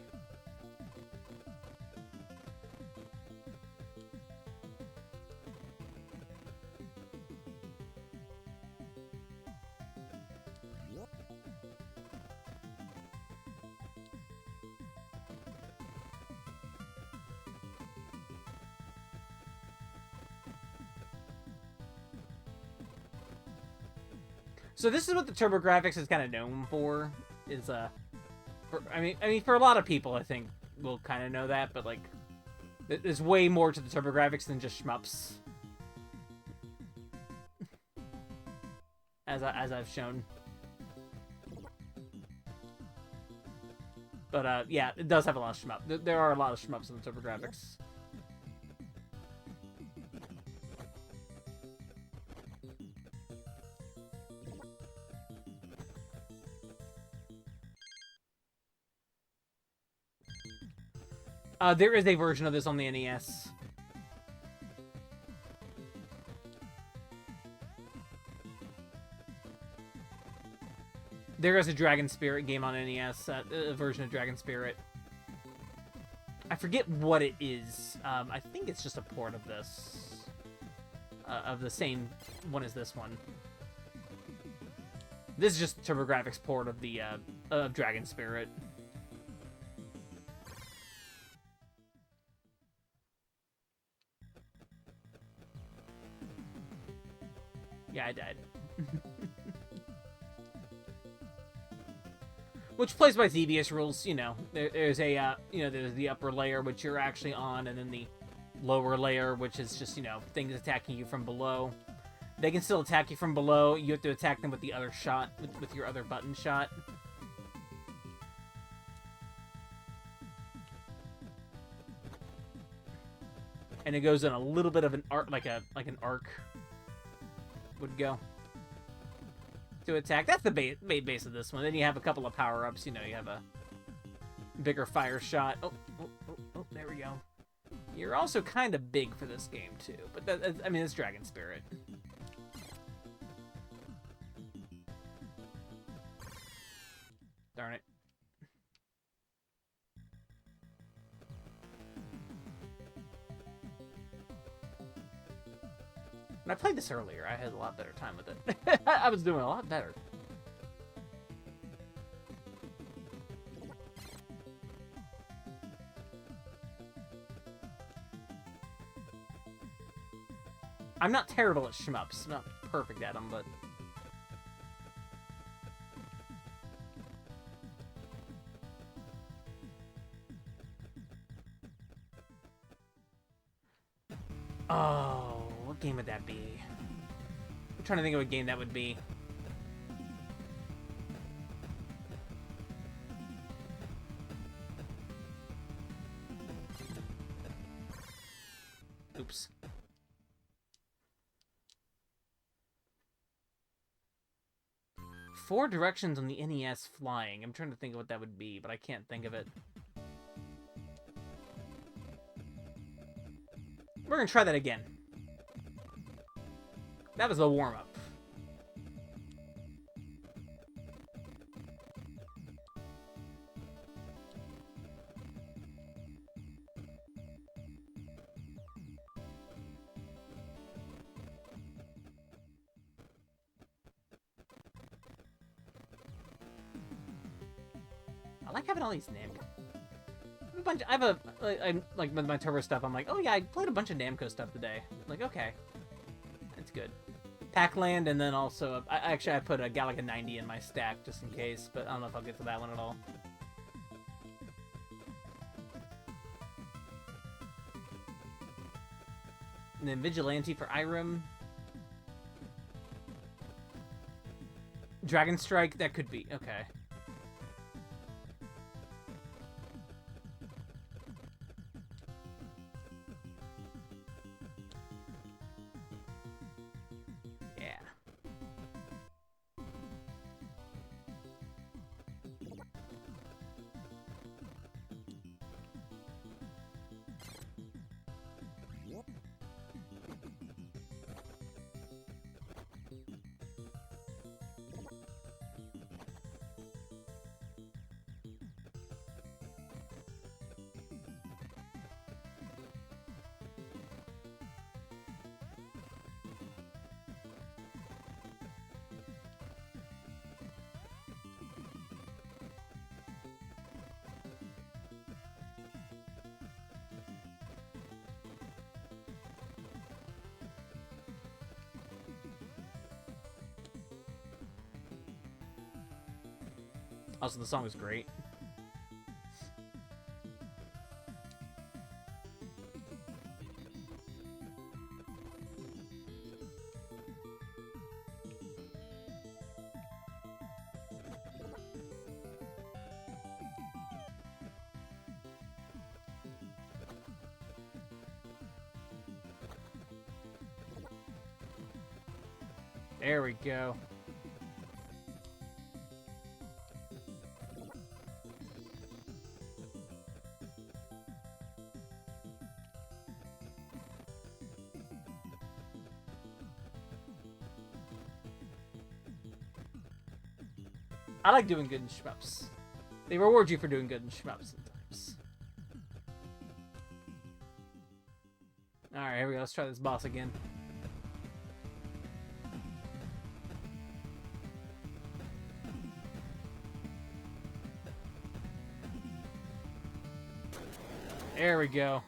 S1: So this is what the TurboGrafx is kind of known for. Is I mean, for a lot of people, I think will kind of know that, but like, there's way more to the TurboGrafx than just shmups. As I've shown. But yeah, it does have a lot of shmup. There are a lot of shmups in the TurboGrafx. There is a version of this on the NES. There is a Dragon Spirit game on NES, a version of Dragon Spirit. I forget what it is. I think it's just a port of this. Of the same one as this one. This is just the TurboGrafx port of the of Dragon Spirit. Yeah, I died. Which plays by Xevious rules, you know. There's a, there's the upper layer, which you're actually on, and then the lower layer, which is just, things attacking you from below. They can still attack you from below. You have to attack them with the other shot, with your other button shot. And it goes in a little bit of an arc, like an arc would go to attack. That's the main base of this one. Then you have a couple of power-ups. You have a bigger fire shot. Oh, there we go. You're also kind of big for this game, too. But, I mean, it's Dragon Spirit. Darn it. When I played this earlier, I had a lot better time with it. I was doing a lot better. I'm not terrible at shmups. I'm not perfect at them, but... Oh, what game would that be? I'm trying to think of a game that would be. Oops. Four Directions on the NES flying. I'm trying to think of what that would be, but I can't think of it. We're gonna try that again. That was a warm-up. I like having all these names. I have I'm like with my Turbo stuff. I'm like, oh yeah, I played a bunch of Namco stuff today. Like, okay, that's good. Pac-Land, and then also I put a Galaga 90 in my stack just in case, but I don't know if I'll get to that one at all. And then Vigilante for Irem. Dragon Strike, that could be okay. Also, the song is great. There we go. I like doing good in shmups. They reward you for doing good in shmups sometimes. Alright, here we go. Let's try this boss again. There we go.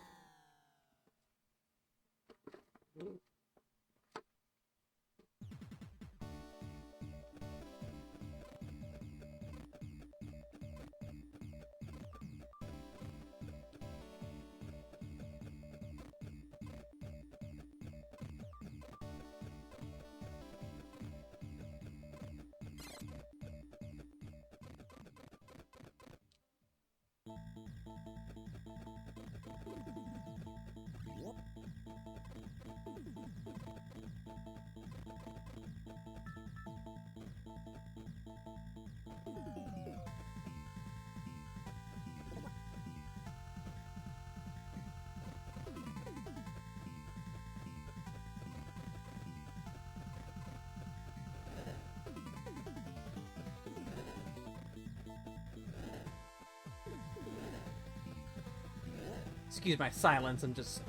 S1: Excuse my silence, I'm just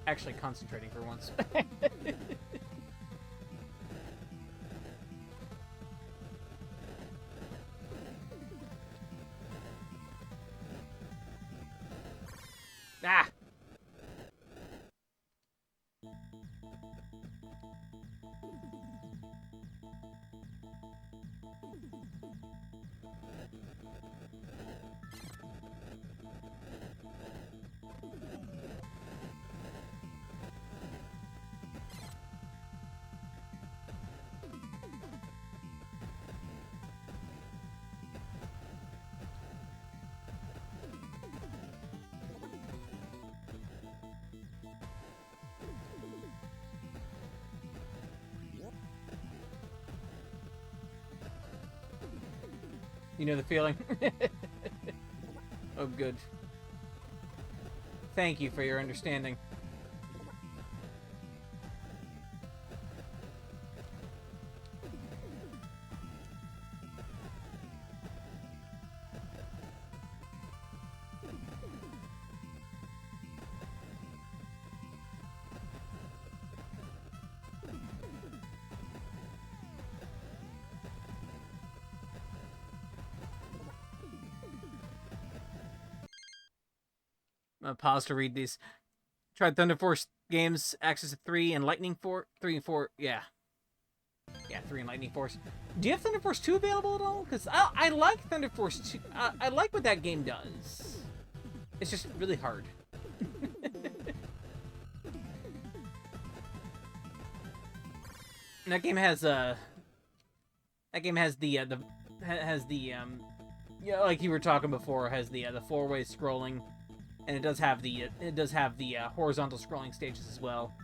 S1: actually concentrating for once. Ah! You know the feeling? Oh, good. Thank you for your understanding. I'm gonna pause to read these. Tried Thunder Force games, Access to 3 and Lightning Force. 3 and 4, yeah. Yeah, 3 and Lightning Force. Do you have Thunder Force 2 available at all? Because I like Thunder Force 2. I like what that game does. It's just really hard. And that game has the yeah, like you were talking before, has the 4-way scrolling, and it does have the horizontal scrolling stages as well.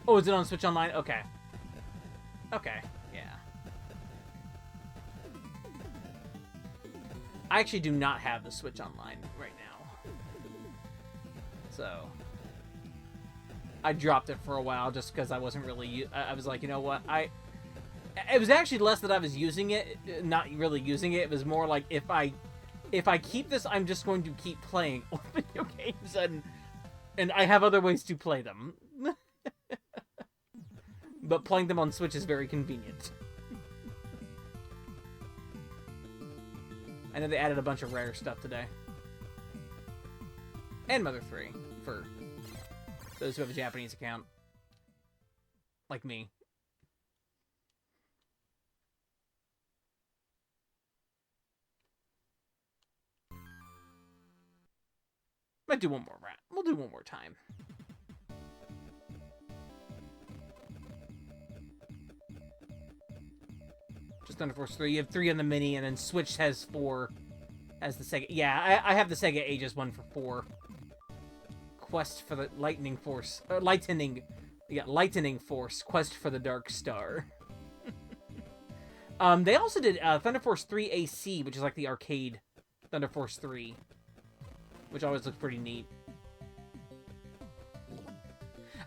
S1: Oh, is it on Switch Online? Okay. Okay, yeah. I actually do not have the Switch Online right now. So I dropped it for a while just because I wasn't really... I was like, you know what? It was actually less that I was using it, not really using it. It was more like, if I keep this, I'm just going to keep playing video games, and I have other ways to play them. But playing them on Switch is very convenient. I know they added a bunch of rare stuff today. And Mother 3, for those who have a Japanese account. Like me. Might do one more round. We'll do one more time. Just Thunder Force 3. You have 3 on the Mini, and then Switch has 4 as the Sega. Yeah, I have the Sega Ages one for 4. Quest for the Lightning Force. Lightning Force. Quest for the Dark Star. They also did Thunder Force 3 AC, which is like the arcade Thunder Force 3. Which always looks pretty neat.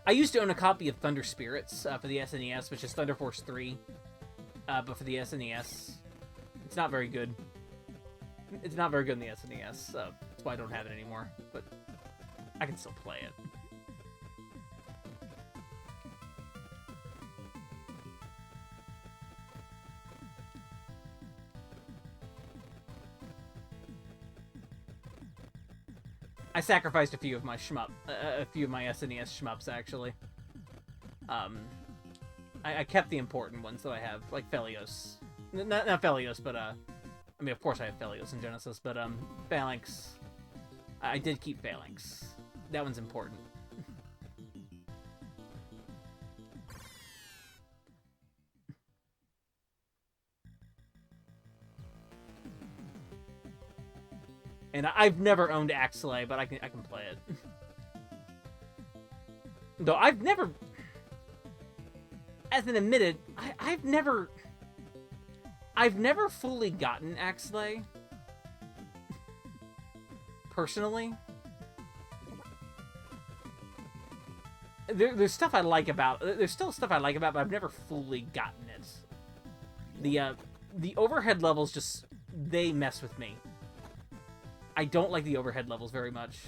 S1: I used to own a copy of Thunder Spirits for the SNES, which is Thunder Force 3. But for the SNES, it's not very good. It's not very good in the SNES, so that's why I don't have it anymore. But I can still play it. I sacrificed a few of my a few of my SNES shmups, actually. I kept the important ones that I have, like Phelios. Not Phelios, but, I mean, of course I have Phelios in Genesis, but, Phalanx. I did keep Phalanx. That one's important. And I've never owned Axelay, but I can play it. Though I've never... As an admitted, I've never fully gotten Axelay. Personally. there's stuff I like about. There's still stuff I like about, but I've never fully gotten it. The overhead levels just they mess with me. I don't like the overhead levels very much.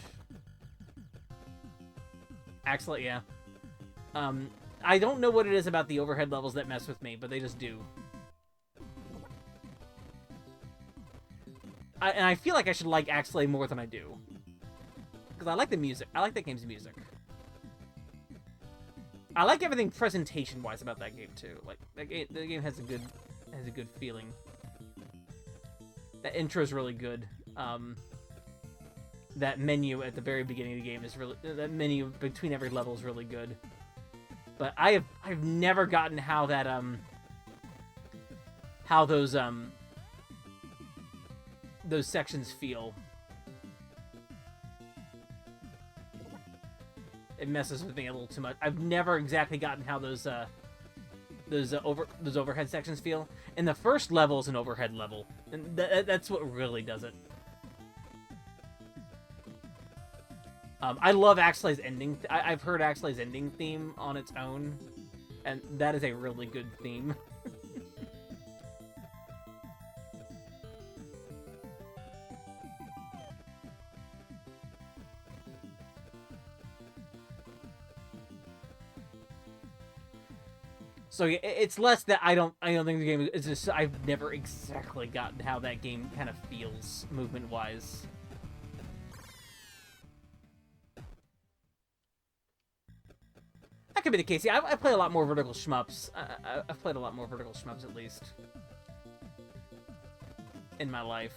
S1: Excellent, yeah. I don't know what it is about the overhead levels that mess with me, but they just do. And I feel like I should like Axelay more than I do. Because I like the music. I like that game's music. I like everything presentation-wise about that game, too. Like, the game has a good feeling. That intro is really good. That menu at the very beginning of the game is really... That menu between every level is really good. But I've never gotten how that, how those sections feel. It messes with me a little too much. I've never exactly gotten how those overhead sections feel. And the first level is an overhead level, and that's what really does it. I love Axelay's ending. I've heard Axelay's ending theme on its own, and that is a really good theme. So yeah, it's less that I don't think the game is just I've never exactly gotten how that game kind of feels movement wise. That could be the case. Yeah, I play a lot more vertical shmups. I've played a lot more vertical shmups at least in my life.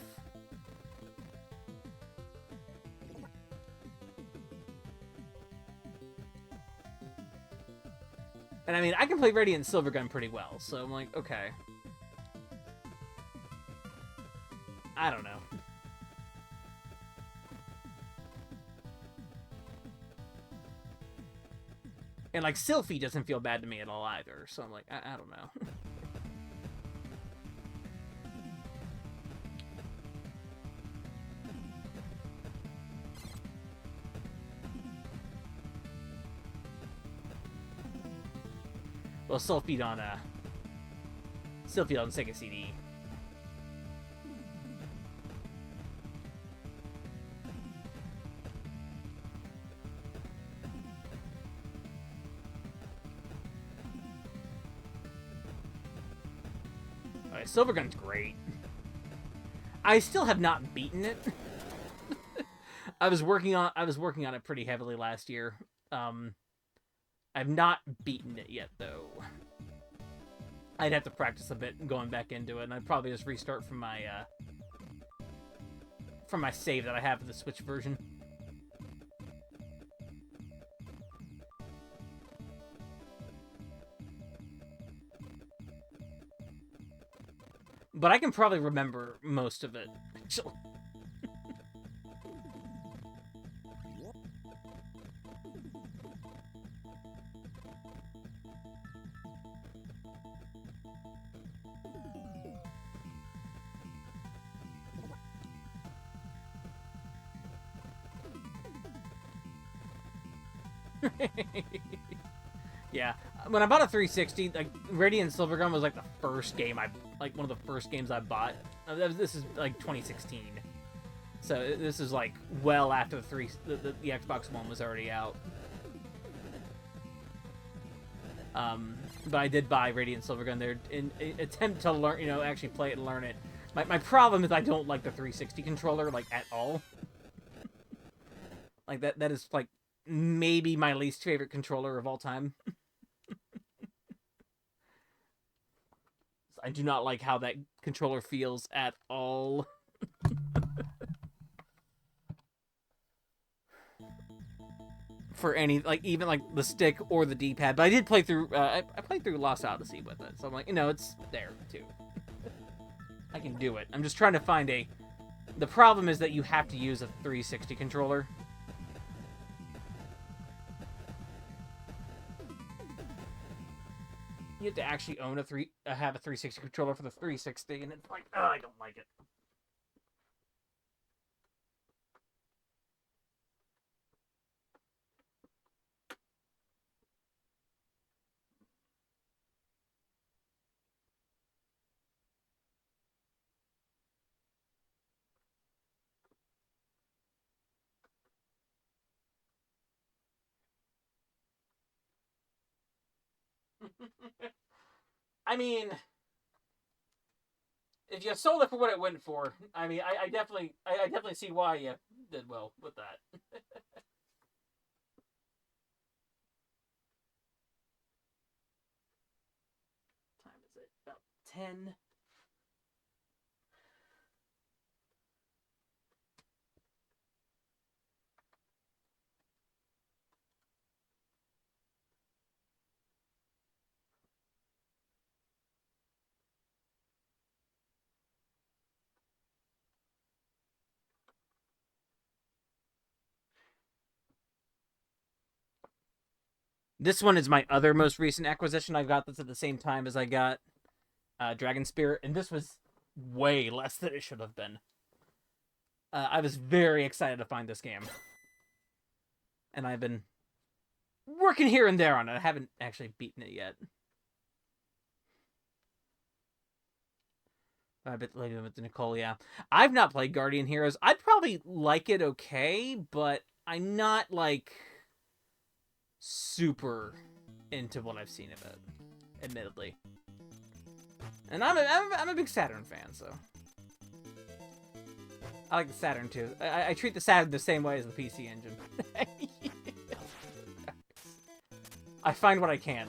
S1: And I mean, I can play Radiant Silvergun pretty well, so I'm like, okay. I don't know. And like, Sylphie doesn't feel bad to me at all either, so I'm like, I don't know. Well, Sylphie on Sega CD. Alright, Silvergun's great. I still have not beaten it. I was working on it pretty heavily last year. I've not beaten it yet, though. I'd have to practice a bit going back into it, and I'd probably just restart from my save that I have for the Switch version. But I can probably remember most of it, actually. Yeah, when I bought a 360, like Radiant Silvergun was like the first game one of the first games I bought. This is like 2016, so this is like well after the Xbox One was already out. But I did buy Radiant Silvergun there in attempt to learn, actually play it and learn it. My problem is I don't like the 360 controller like at all. Like that is like maybe my least favorite controller of all time. I do not like how that controller feels at all. For any, like, even like the stick or the D-pad. But I did play through, I played through Lost Odyssey with it. So I'm like, it's there too. I can do it. I'm just trying to find the problem is that you have to use a 360 controller. You have to actually own have a 360 controller for the 360, and it's like, oh, I don't like it. I mean, if you sold it for what it went for, I mean, I definitely see why you did well with that. What time is it? About 10. This one is my other most recent acquisition. I got this at the same time as I got Dragon Spirit, and this was way less than it should have been. I was very excited to find this game, and I've been working here and there on it. I haven't actually beaten it yet. A bit later with Nicole, yeah. I've not played Guardian Heroes. I'd probably like it okay, but I'm not, like, super into what I've seen of it, admittedly. And I'm a big Saturn fan, so I like the Saturn too. I treat the Saturn the same way as the PC Engine. I find what I can.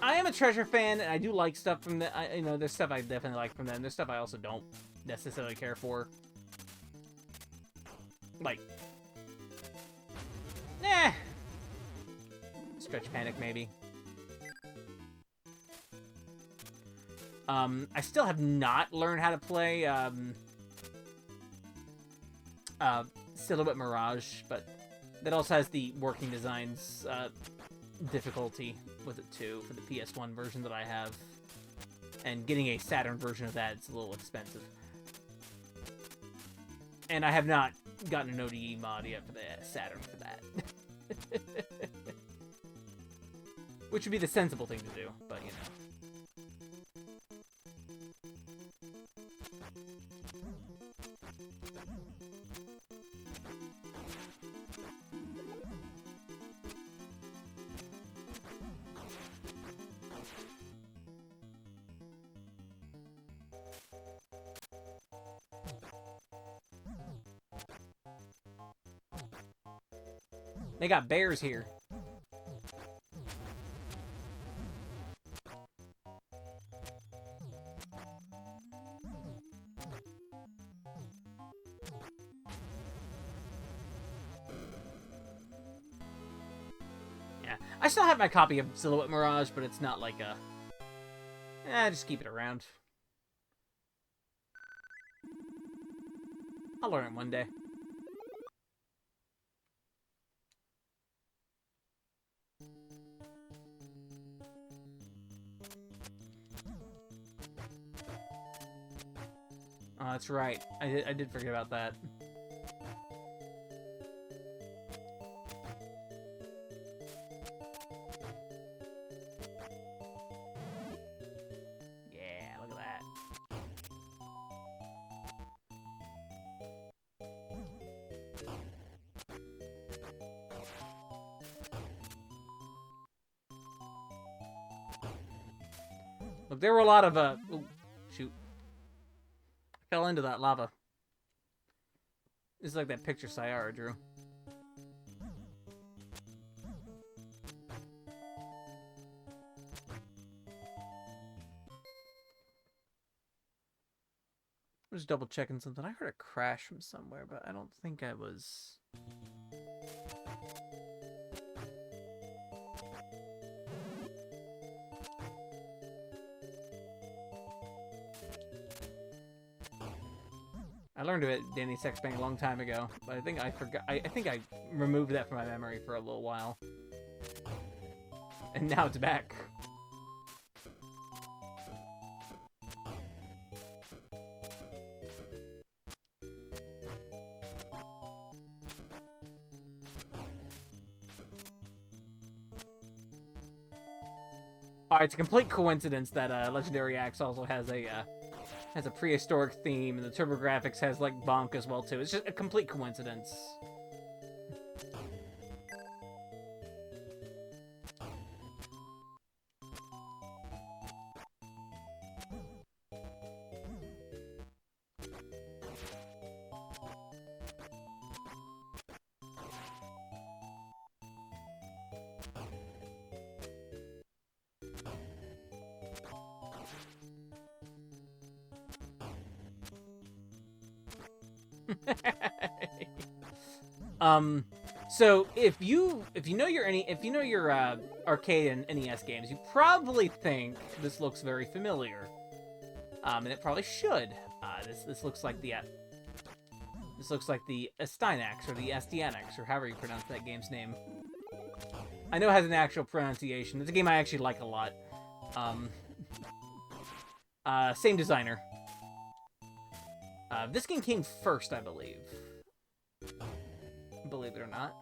S1: I am a Treasure fan, and I do like stuff from the. There's stuff I definitely like from them. There's stuff I also don't necessarily care for. Like, Stretch Panic maybe. I still have not learned how to play Silhouette Mirage, but that also has the Working Designs difficulty with it too for the PS1 version that I have, and getting a Saturn version of that is a little expensive. And I have not gotten an ODE mod yet for the Saturn for that. Which would be the sensible thing to do, but you know. They got bears here. Yeah, I still have my copy of Silhouette Mirage, but it's not like a... just keep it around. I'll learn it one day. Oh, that's right. I did forget about that. Yeah, look at that. Look, there were a lot of, ooh, shoot. Fell into that lava. It's like that picture Sayara drew. I'm just double checking something. I heard a crash from somewhere, but I don't think I was... learned it Danny Sexbang a long time ago, but I think I forgot. I think I removed that from my memory for a little while, and now it's back. Alright, it's a complete coincidence that Legendary Axe also has a prehistoric theme, and the TurboGrafx has like Bonk as well too. It's just a complete coincidence. So if you know your arcade and NES games, you probably think this looks very familiar. And it probably should. This looks like the Steinax or the SDNX or however you pronounce that game's name. I know it has an actual pronunciation. It's a game I actually like a lot. Same designer. This game came first, I believe. Believe it or not.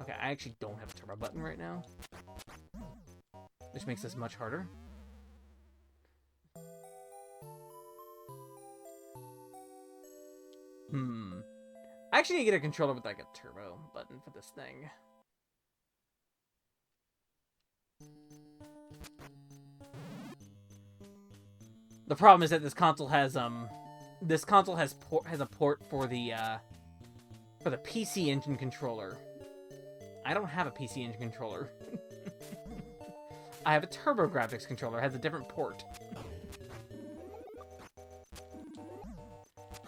S1: Okay, I actually don't have a turbo button right now, which makes this much harder. I actually need to get a controller with like a turbo button for this thing. The problem is that this console has a port for the PC Engine controller. I don't have a PC Engine controller. I have a TurboGrafx controller. It has a different port.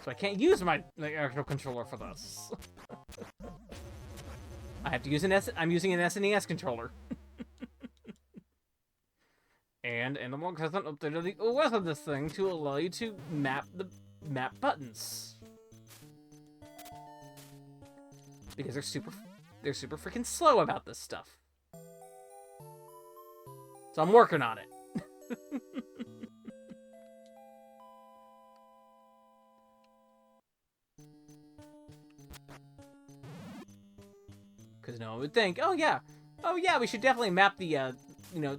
S1: So I can't use my actual controller for this. I have to use I'm using an SNES controller. And Animal hasn't updated the OS of this thing to allow you to map buttons. Because they're super freaking slow about this stuff. So I'm working on it. Because no one would think, oh yeah, we should definitely map the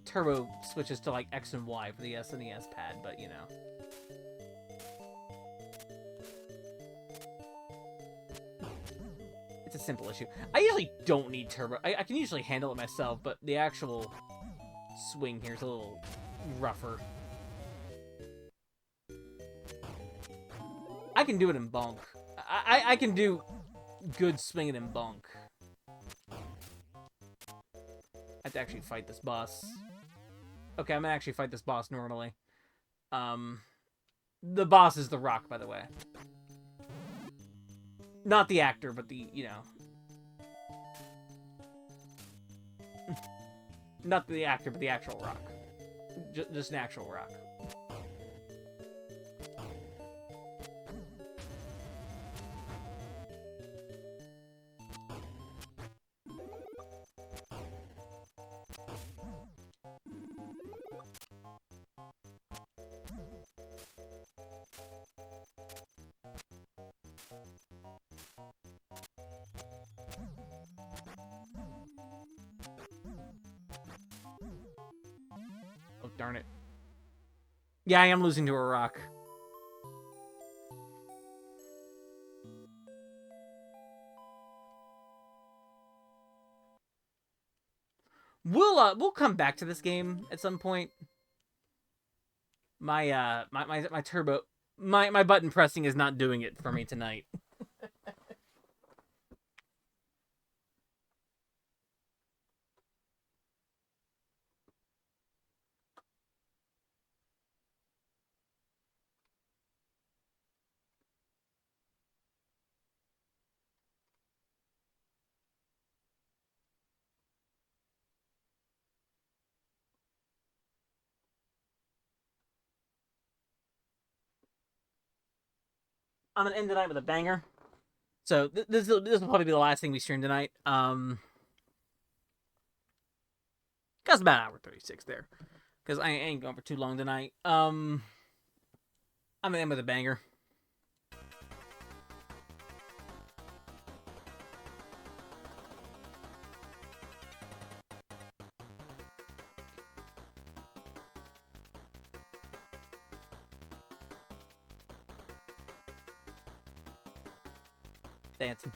S1: turbo switches to like X and Y for the SNES pad, but you know. It's a simple issue. I usually don't need turbo. I can usually handle it myself, but the actual swing here is a little rougher. I can do it in bonk. I can do good swinging in bonk. I have to actually fight this boss. Okay, I'm gonna actually fight this boss normally. The boss is the Rock, by the way. Not the actor, but the, you know. Not the actor, but the actual Rock. Just an actual Rock. Oh, darn it. Yeah, I am losing to a Rock. We'll come back to this game at some point. My turbo my button pressing is not doing it for me tonight. I'm gonna end the night with a banger. So this will probably be the last thing we stream tonight. That's about an hour 36 there, because I ain't going for too long tonight. I'm gonna end with a banger. Dancing.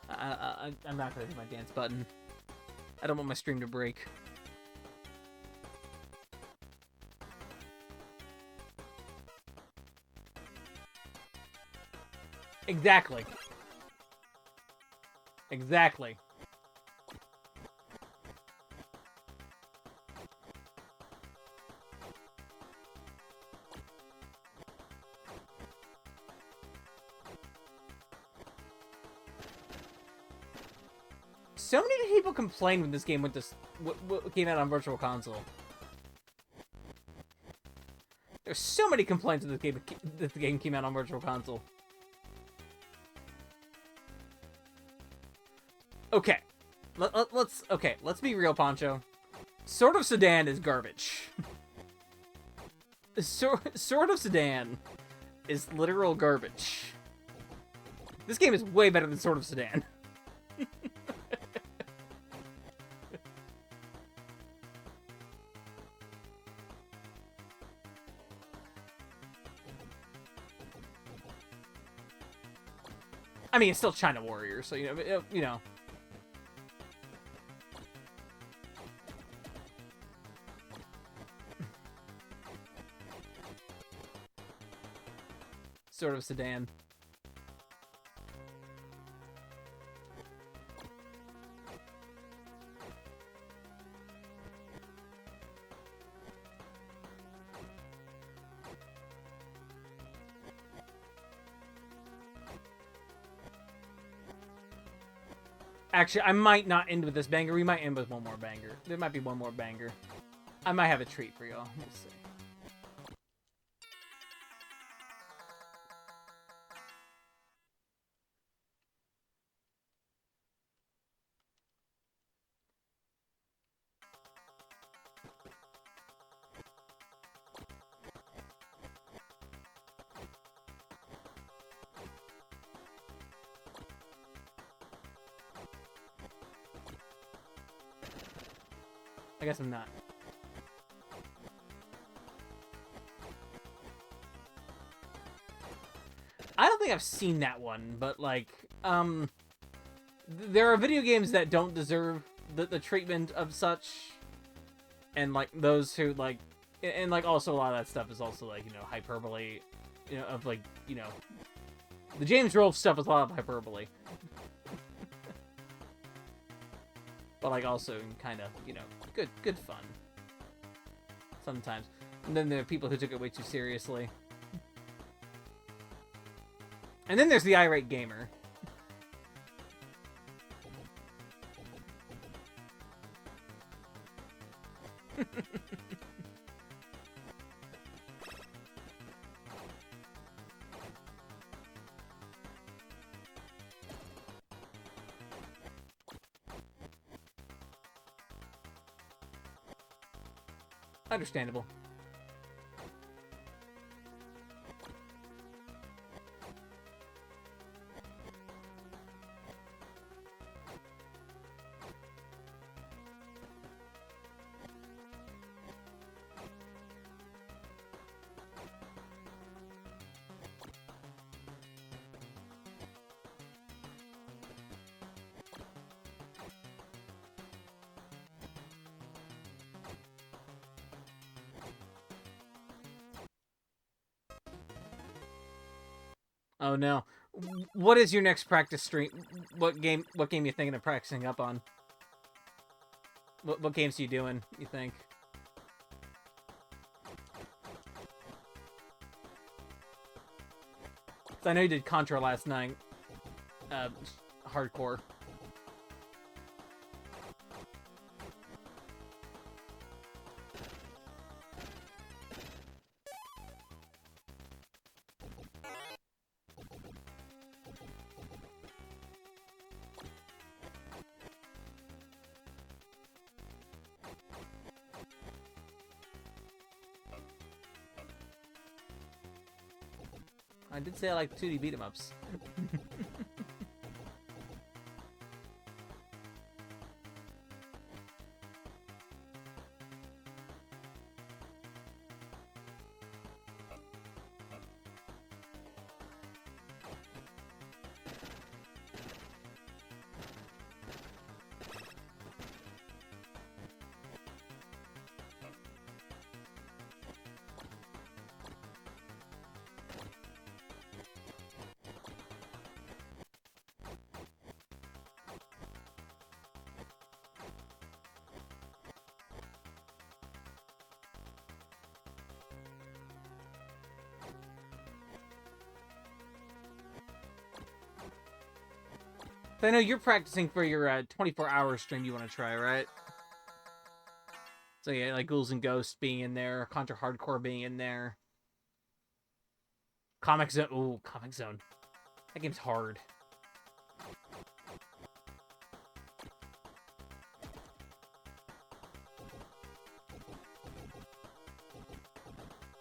S1: I'm not gonna hit my dance button. I don't want my stream to break. Exactly. Exactly. So many people complained when this game went to came out on Virtual Console. There's so many complaints that the game came out on Virtual Console. Okay, let's be real, Poncho. Sword of Sedan is garbage. Sword of Sedan is literal garbage. This game is way better than Sword of Sedan. I mean, it's still China Warrior, so you know. Sword of Sedan. Actually, I might not end with this banger. We might end with one more banger. There might be one more banger. I might have a treat for y'all. We'll see. I guess I'm not. I don't think I've seen that one, but like, there are video games that don't deserve the treatment of such, and like those who like, and like also a lot of that stuff is also like, you know, hyperbole, you know, of like, you know, the James Rolfe stuff is a lot of hyperbole. But like also kind of, you know, good fun sometimes. And then there are people who took it way too seriously. And then there's the irate gamer. Understandable. Oh no. What is your next practice stream? What game you thinking of practicing up on? What games are you doing, you think? So I know you did Contra last night. Hardcore. I did say I like 2D beat 'em ups. I know you're practicing for your 24-hour stream you want to try, right? So yeah, like Ghouls and Ghosts being in there, Contra Hardcore being in there. Comic Zone. Ooh, Comic Zone. That game's hard.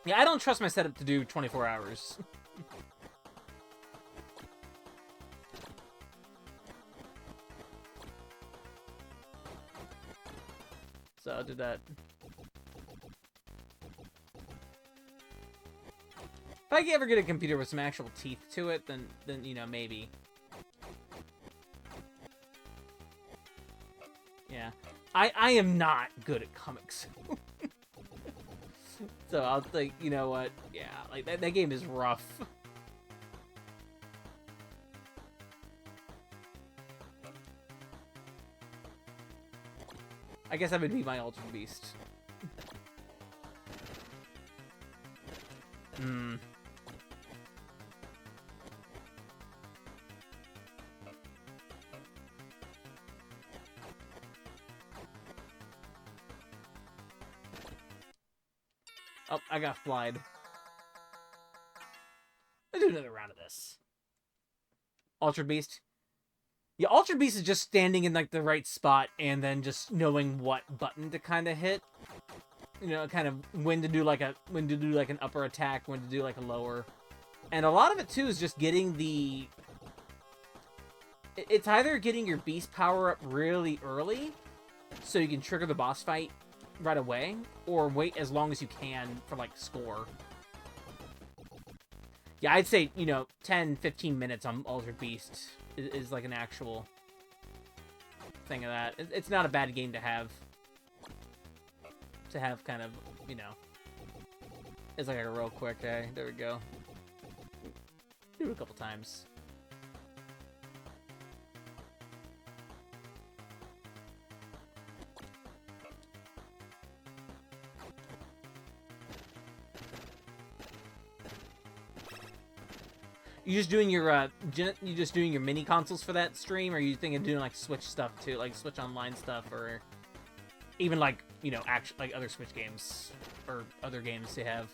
S1: Yeah, I don't trust my setup to do 24 hours. So I'll do that. If I ever get a computer with some actual teeth to it, then you know, maybe. Yeah. I am not good at comics. So I'll think, you know what? Yeah, like that game is rough. I guess that would be my Ultra Beast. Hmm. Oh, I got flied. Let's do another round of this. Ultra Beast. Yeah, Ultra Beast is just standing in like the right spot and then just knowing what button to kind of hit. You know, kind of when to do like an upper attack, when to do like a lower. And a lot of it too is just getting the... It's either getting your beast power up really early so you can trigger the boss fight right away, or wait as long as you can for like score. Yeah, I'd say, you know, 10-15 minutes on Ultra Beast is like an actual thing of that. It's not a bad game to have kind of, you know, it's like a real quick, okay, there we go. Do it a couple times. You just doing your mini consoles for that stream, or are you thinking of doing like Switch stuff too, like Switch Online stuff, or even like, you know, like other Switch games or other games they have?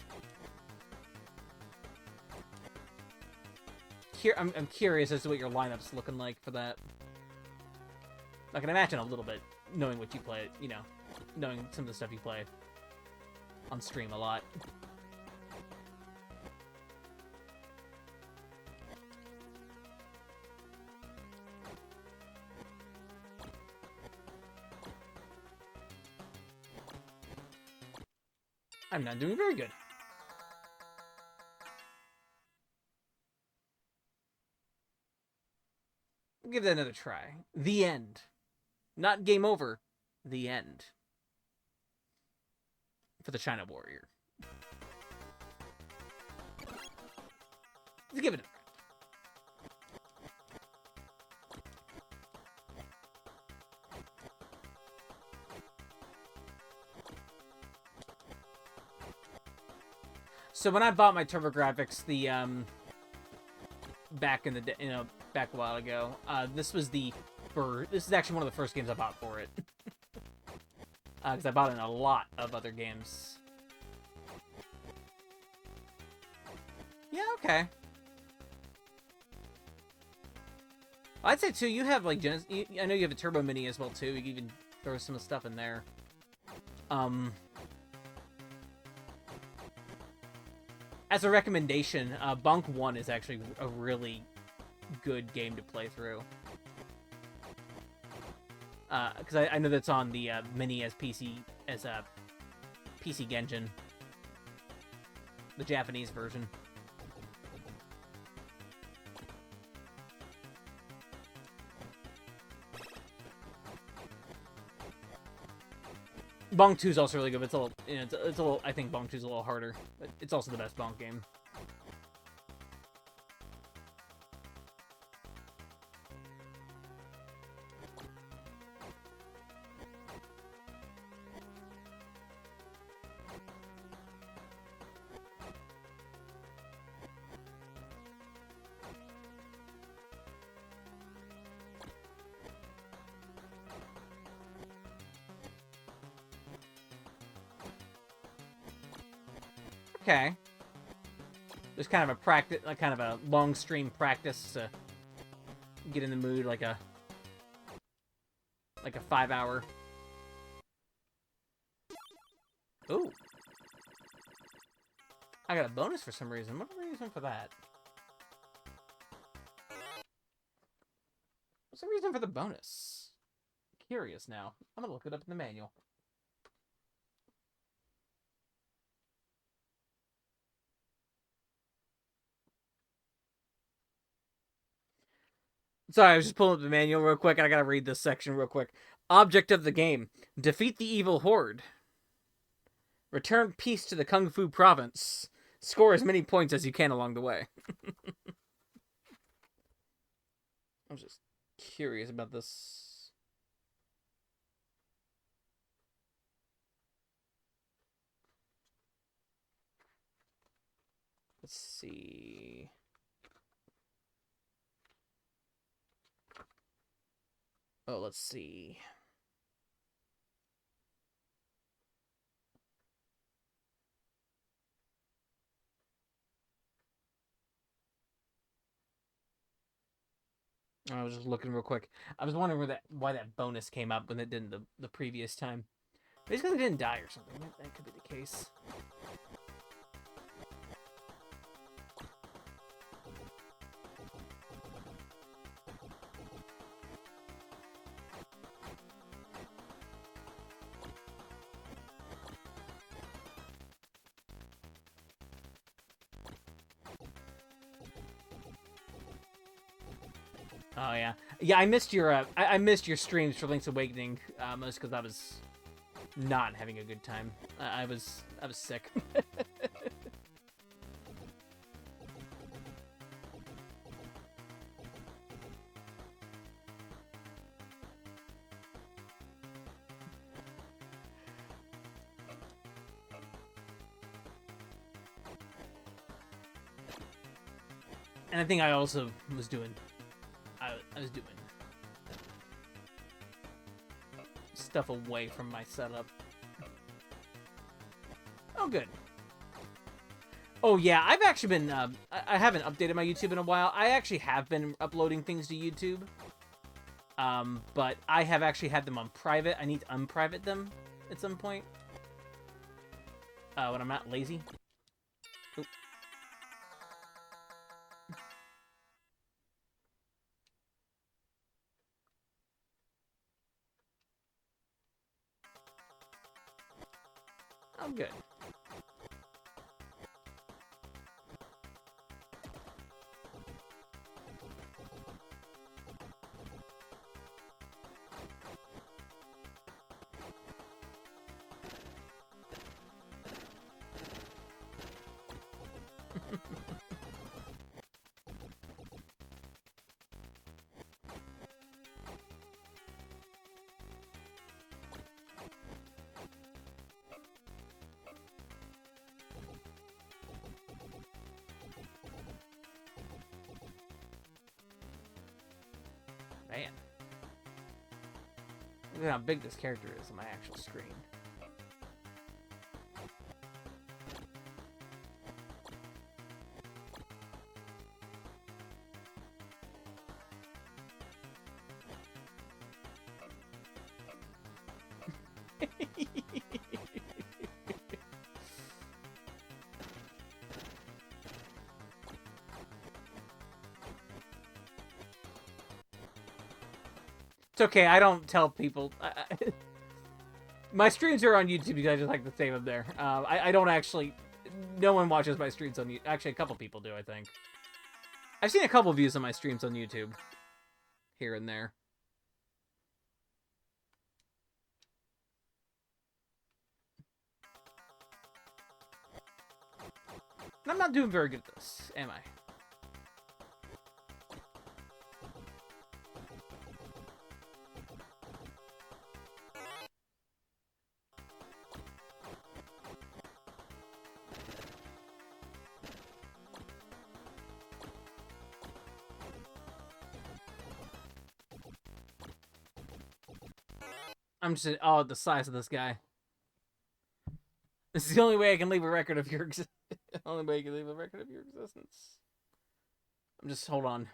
S1: Here, I'm curious as to what your lineup's looking like for that. I can imagine a little bit, knowing what you play, you know, knowing some of the stuff you play on stream a lot. I'm not doing very good. We'll give that another try. The end. Not game over. The end. For the China Warrior. Let's give it a try. So when I bought my TurboGrafx, back in the day, you know, back a while ago, this is actually one of the first games I bought for it. Because I bought in a lot of other games. Yeah, okay. I'd say too, you have like I know you have a Turbo Mini as well too. You can even throw some of the stuff in there. as a recommendation, Bonk 1 is actually a really good game to play through. Because I know that's on the Mini as PC Genjin, the Japanese version. Bonk 2 is also really good, but it's a little, you know, it's a little. I think Bonk 2 is a little harder, but it's also the best Bonk game. Okay. There's kind of a practice, like kind of a long stream practice to get in the mood, like a 5-hour. Ooh. I got a bonus for some reason. What's the reason for that? What's the reason for the bonus? I'm curious now. I'm gonna look it up in the manual. Sorry, I was just pulling up the manual real quick, and I gotta read this section real quick. Object of the game. Defeat the evil horde. Return peace to the Kung Fu province. Score as many points as you can along the way. I was just curious about this. Let's see. Oh, let's see. I was just looking real quick. I was wondering why that bonus came up when it didn't the previous time. Basically, they didn't die or something. That could be the case. Oh yeah, yeah. I missed your I missed your streams for Link's Awakening, most because I was not having a good time. I was sick. And I think I also was doing. I was doing stuff away from my setup. Oh, good. Oh, yeah, I've actually been, I haven't updated my YouTube in a while. I actually have been uploading things to YouTube. But I have actually had them on private. I need to unprivate them at some point. When I'm not lazy. Oop. Oh, good. Man. Look at how big this character is on my actual screen. It's okay. I don't tell people. My streams are on YouTube because I just like to save them there. I don't actually... No one watches my streams on YouTube. Actually, a couple people do, I think. I've seen a couple views on my streams on YouTube. Here and there. I'm not doing very good at this, am I? I'm just... Oh, the size of this guy. This is the only way I can leave a record of your existence. Only way you can leave a record of your existence. I'm just... Hold on.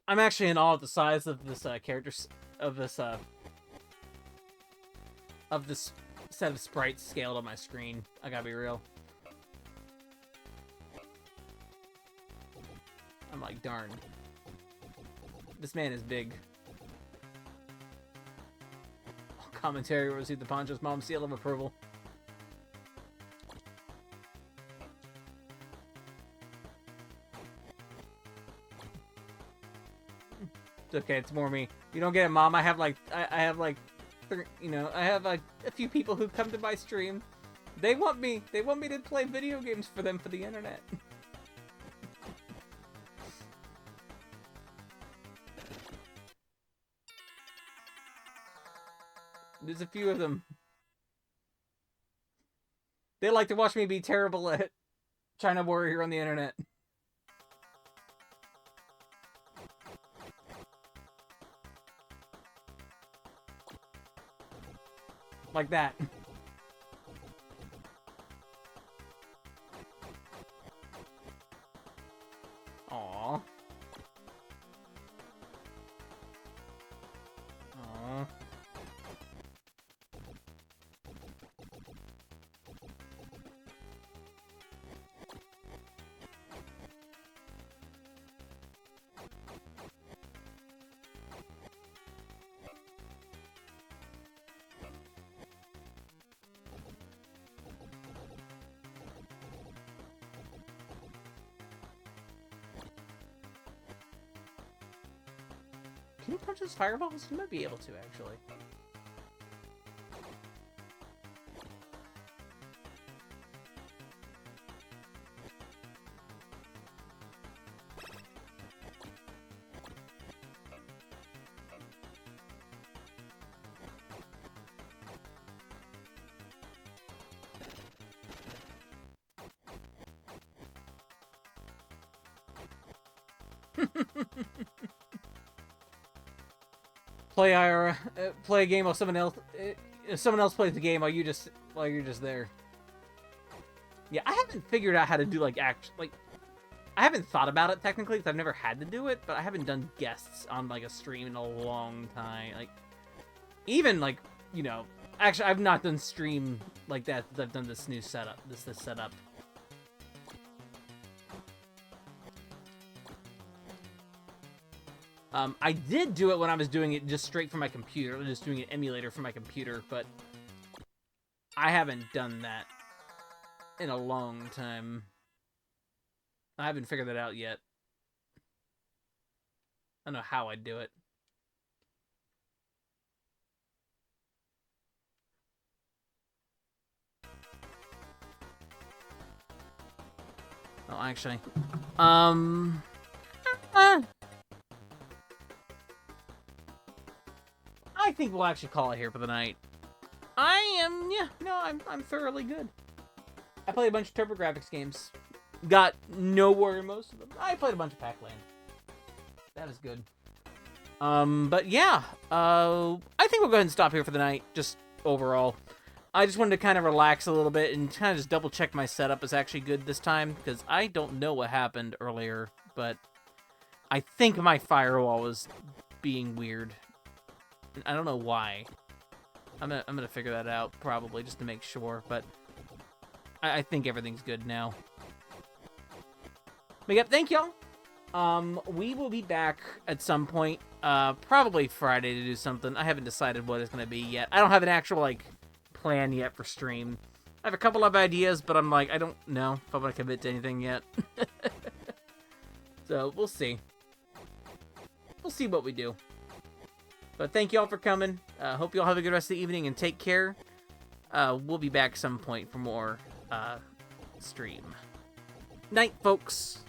S1: I'm actually in awe of the size of this character... Of this set of sprites scaled on my screen. I gotta be real. I'm like, darn. This man is big. Commentary received the Poncho's mom's seal of approval. It's okay, it's more me. You don't get it, Mom. I have like, I have like, you know, I have like a few people who come to my stream. They want me to play video games for them for the internet. There's a few of them. They like to watch me be terrible at China Warrior on the internet. Like that. Aww. Aww. Can you punch those fireballs? You might be able to, actually. Play a game while someone else if someone else plays the game while you're just there. Yeah, I haven't figured out how to do like I haven't thought about it technically because I've never had to do it, but I haven't done guests on like a stream in a long time. Like even like, you know, actually I've not done stream like that since I've done this new setup. This setup. I did do it when I was doing it just straight from my computer, just doing an emulator from my computer, but I haven't done that in a long time. I haven't figured that out yet. I don't know how I'd do it. Oh, actually. I think we'll actually call it here for the night. I'm thoroughly good. I played a bunch of TurboGrafx games. Got nowhere in most of them. I played a bunch of Pac-Land. That is good. But yeah, I think we'll go ahead and stop here for the night, just overall. I just wanted to kind of relax a little bit and kind of just double check my setup is actually good this time, because I don't know what happened earlier, but I think my firewall was being weird. I don't know why. I'm gonna figure that out probably just to make sure, but I think everything's good now. But yep, thank y'all. We will be back at some point, probably Friday to do something. I haven't decided what it's gonna be yet. I don't have an actual, like, plan yet for stream. I have a couple of ideas, but I'm like, I don't know if I'm gonna commit to anything yet. So, we'll see. We'll see what we do. But thank you all for coming. Hope you all have a good rest of the evening, and take care. We'll be back some point for more, stream. Night, folks.